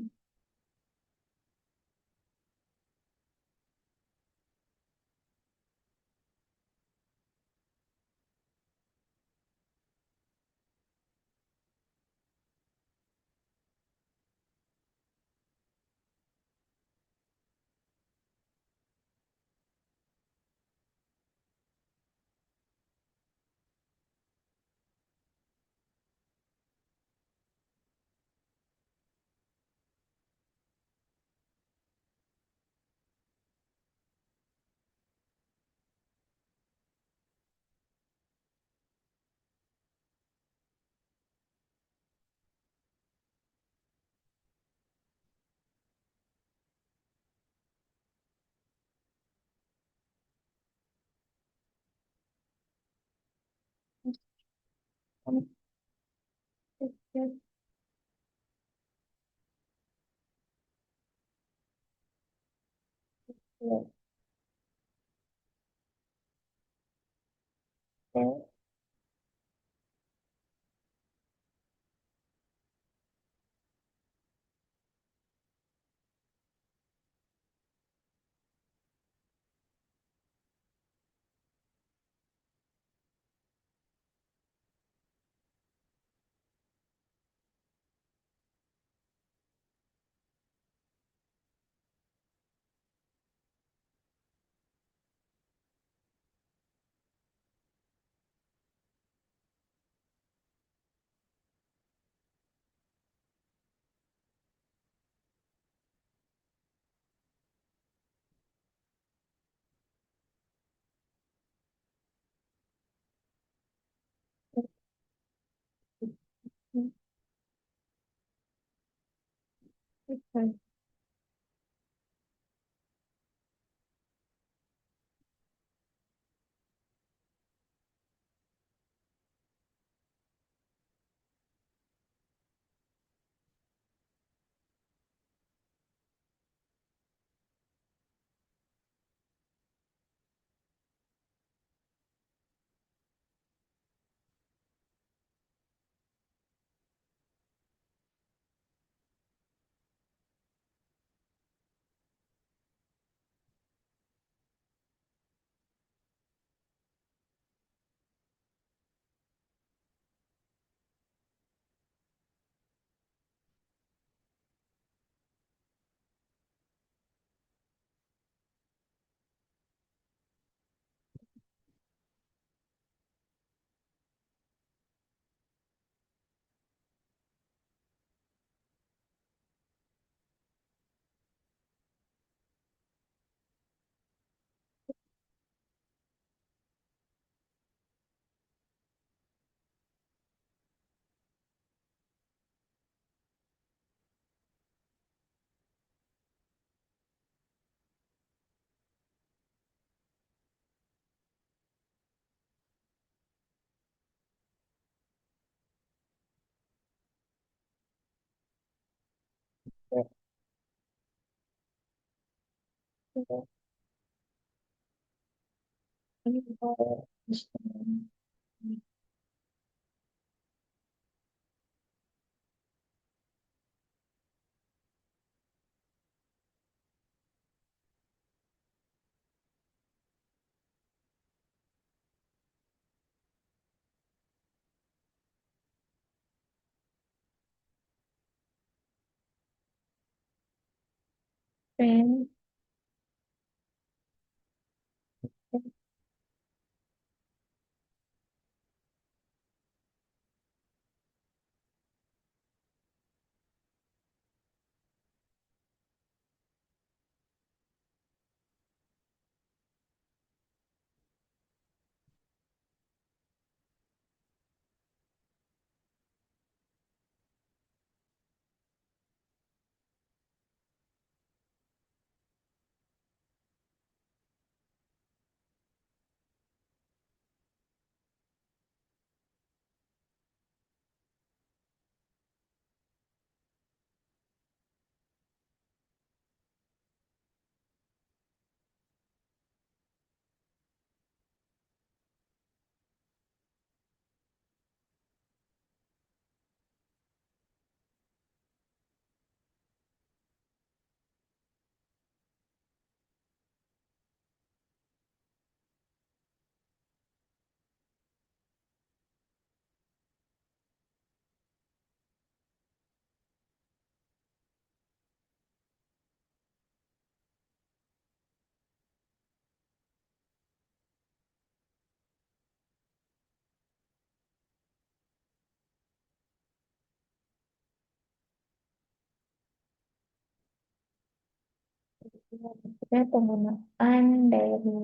Kita penggunaan dari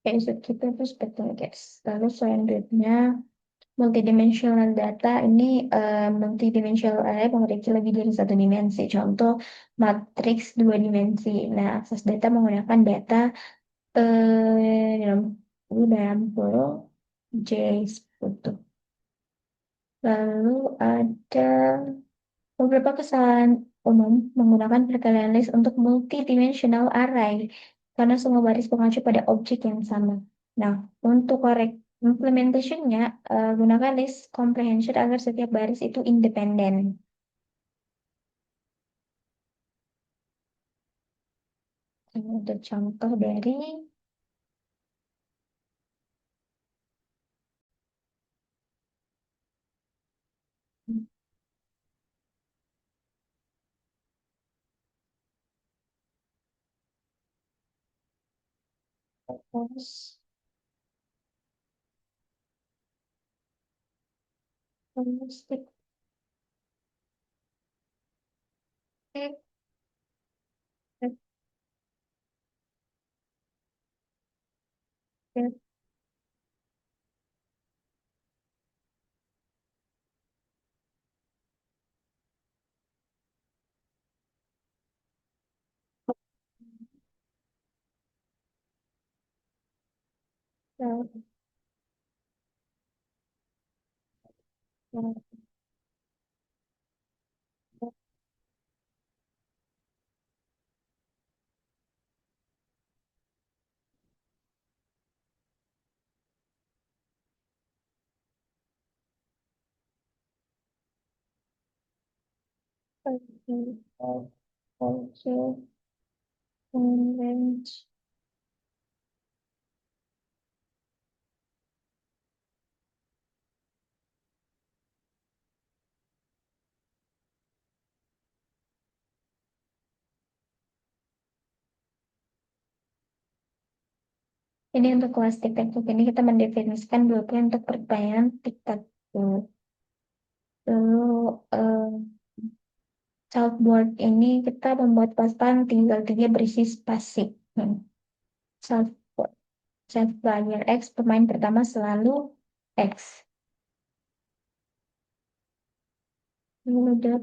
kayak gitu terus betul guys. Lalu selanjutnya multidimensional data ini multidimensional array memiliki lebih dari satu dimensi. Contoh matriks dua dimensi. Nah, akses data menggunakan data dalam kurung J sekutu. Lalu ada beberapa kesalahan umum menggunakan perkalian list untuk multidimensional array karena semua baris mengacu pada objek yang sama. Nah, untuk korek implementationnya, gunakan list comprehension agar setiap baris itu independen. Ini untuk contoh dari terus terus tik, tik, tik, tik, tik, tik, tik, tik, tik, tik, ini untuk kelas teknik ini kita mendefinisikan blueprint untuk pertanyaan tingkat dulu. Lalu Chalkboard ini kita membuat papan tinggal tiga berisi spasi. Chalkboard. Set player X, pemain pertama selalu X. Ini udah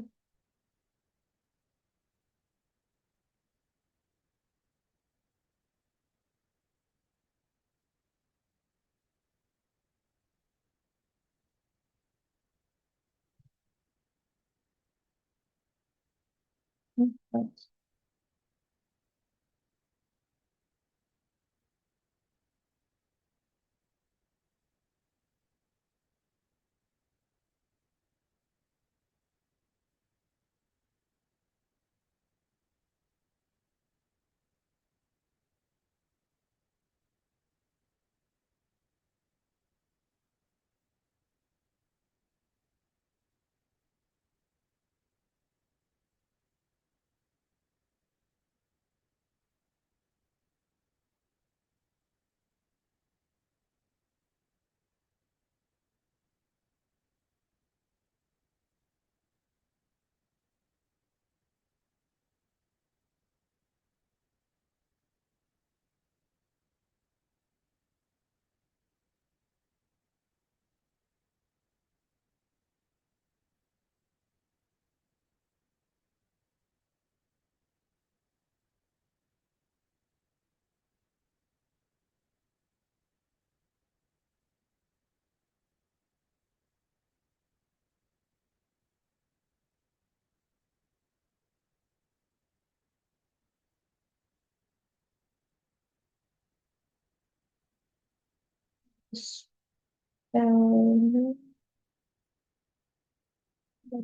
lalu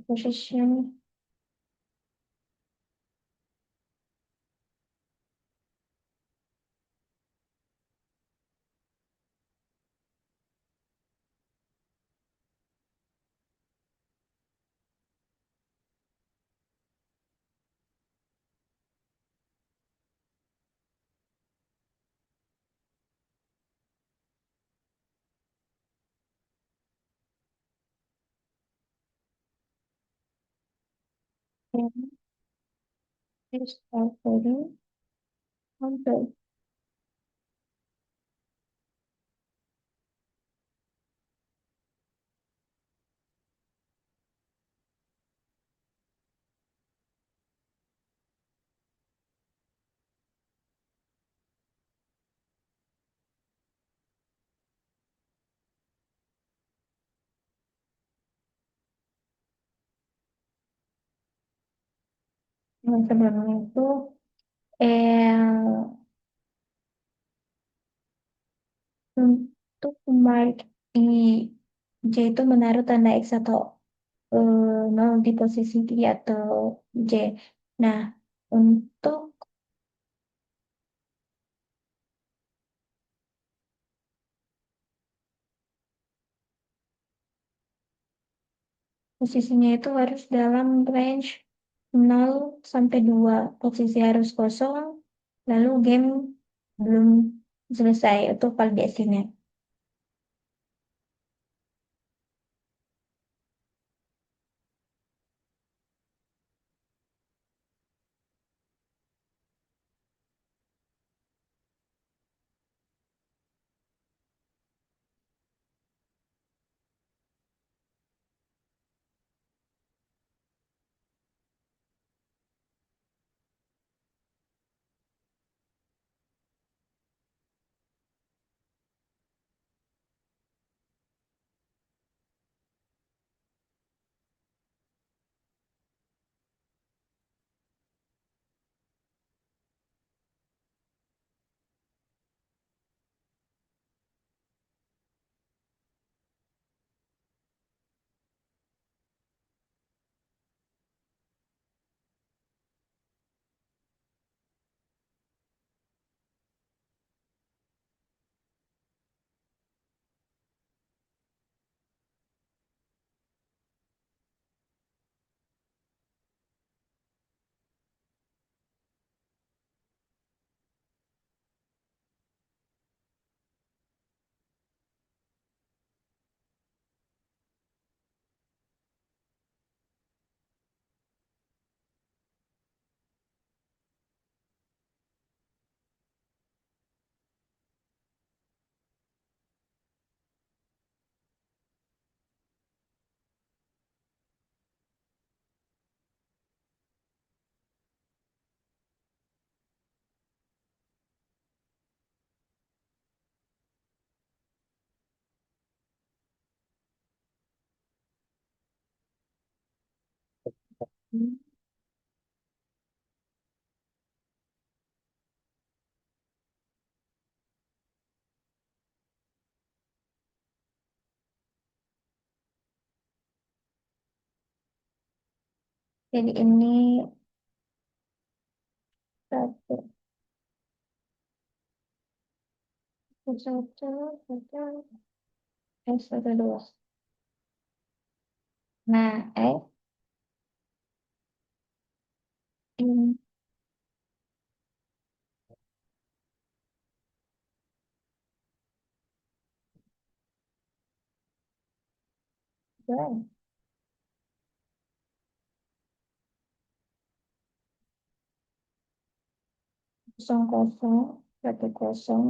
position. And is offering control. Yang sebelumnya itu eh untuk mark di J itu menaruh tanda X atau nol di posisi kiri atau J. Nah, untuk posisinya itu harus dalam range 0 sampai 2. Posisi harus kosong, lalu game belum selesai untuk validasinya. Hmm. Jadi ini satu, satu, satu, dua. Nah, ini dua, kosong, kosong, satu, kosong.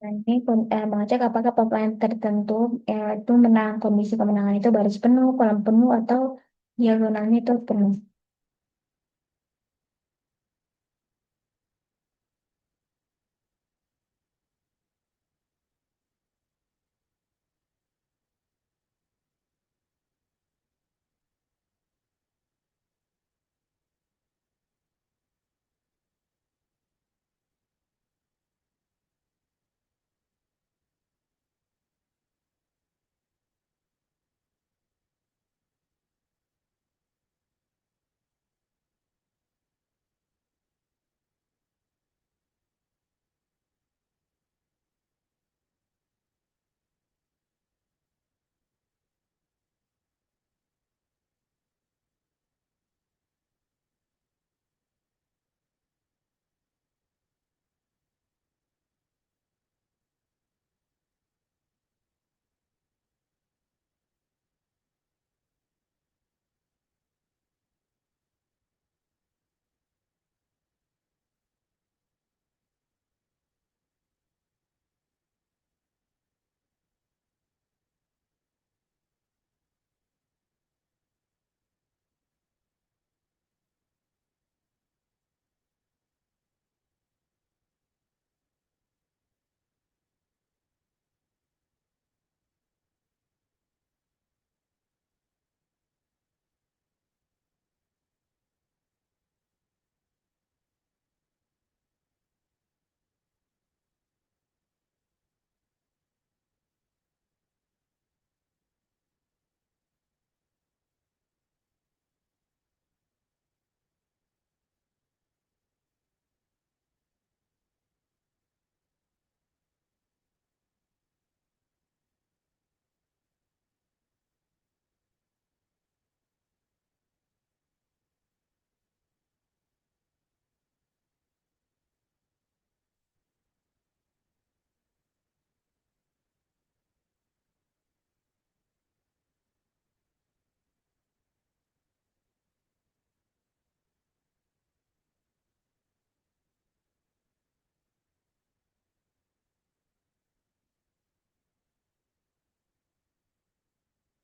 Dan ini mengecek apakah pemain tertentu itu menang, kondisi kemenangan itu baris penuh, kolam penuh, atau diagonalnya itu penuh.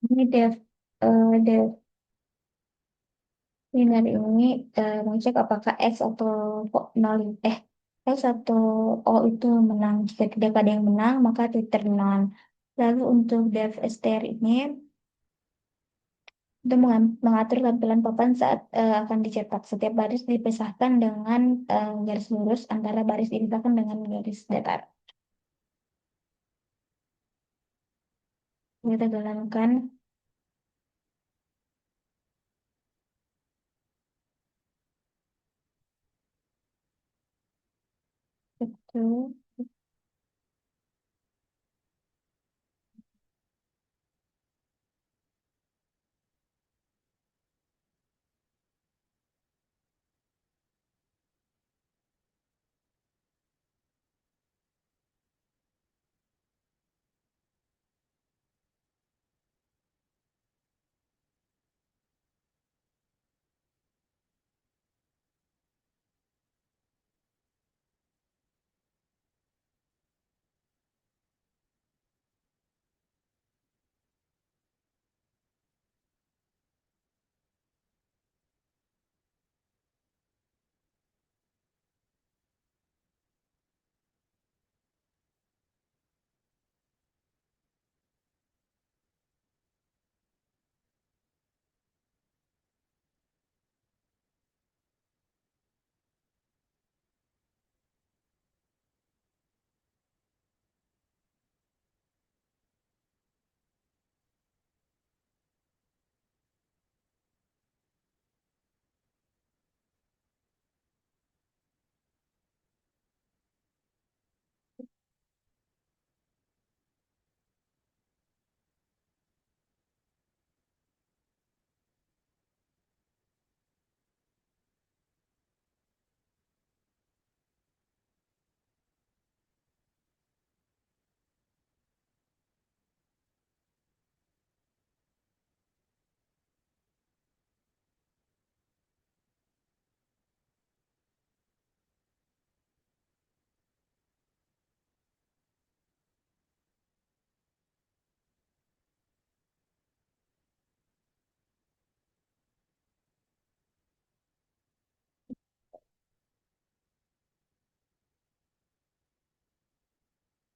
Ini Dev ini dari ini mengecek apakah X atau kok nol X atau O itu menang. Jika tidak ada yang menang, maka Twitter nol. Lalu untuk Dev STR ini untuk mengatur tampilan papan saat akan dicetak. Setiap baris dipisahkan dengan garis lurus antara baris dipisahkan dengan garis datar. Kita jalankan itu.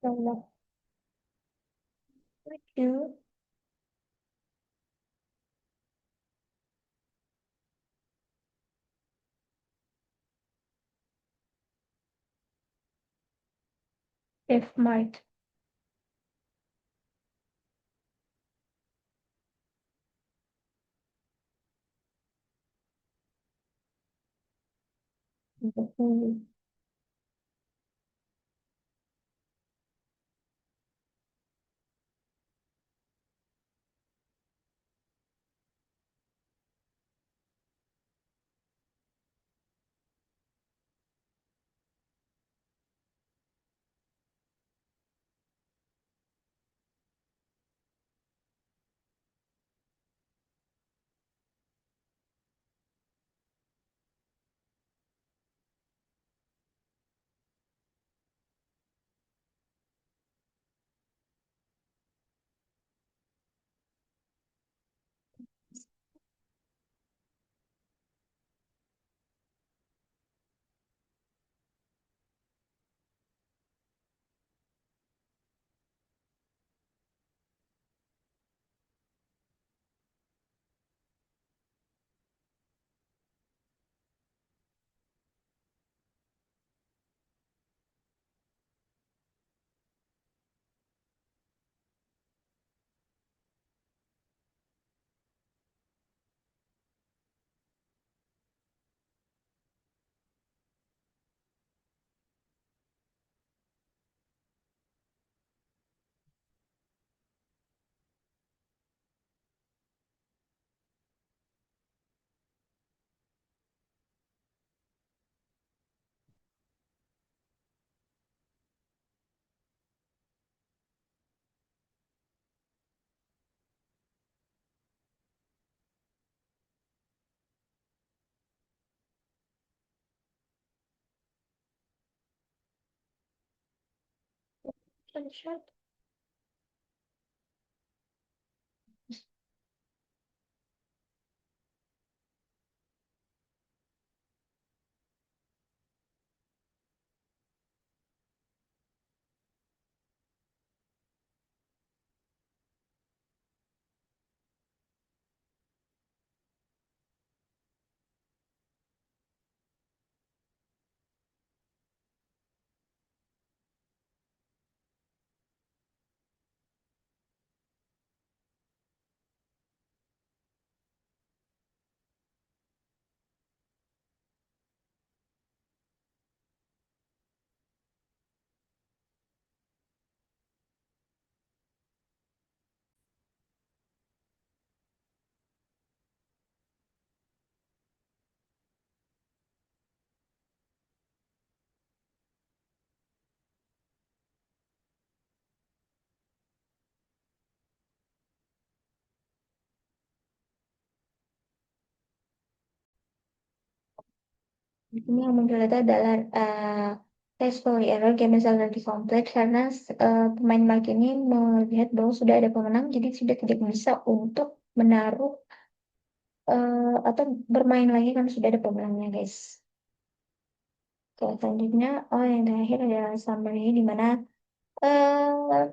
Allah. Lucu. F Mart. Betul. Screenshot. Ini yang muncul itu adalah test story error game misalnya lebih kompleks karena pemain mark ini melihat bahwa sudah ada pemenang, jadi sudah tidak bisa untuk menaruh atau bermain lagi karena sudah ada pemenangnya, guys. Oke, selanjutnya, yang terakhir adalah summary di mana eh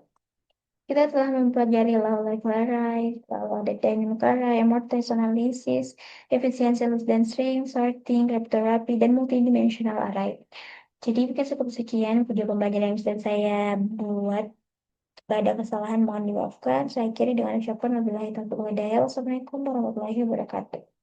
kita telah mempelajari law like array, law ada dynamic array, amortized analysis, efisiensi loss dan string, sorting, cryptography, dan multidimensional array. Jadi mungkin seperti sekian video pembelajaran yang sudah saya buat. Jika ada kesalahan mohon dimaafkan. Saya kira dengan ucapan wabillahi taufiq wal hidayah. Wassalamualaikum warahmatullahi wabarakatuh.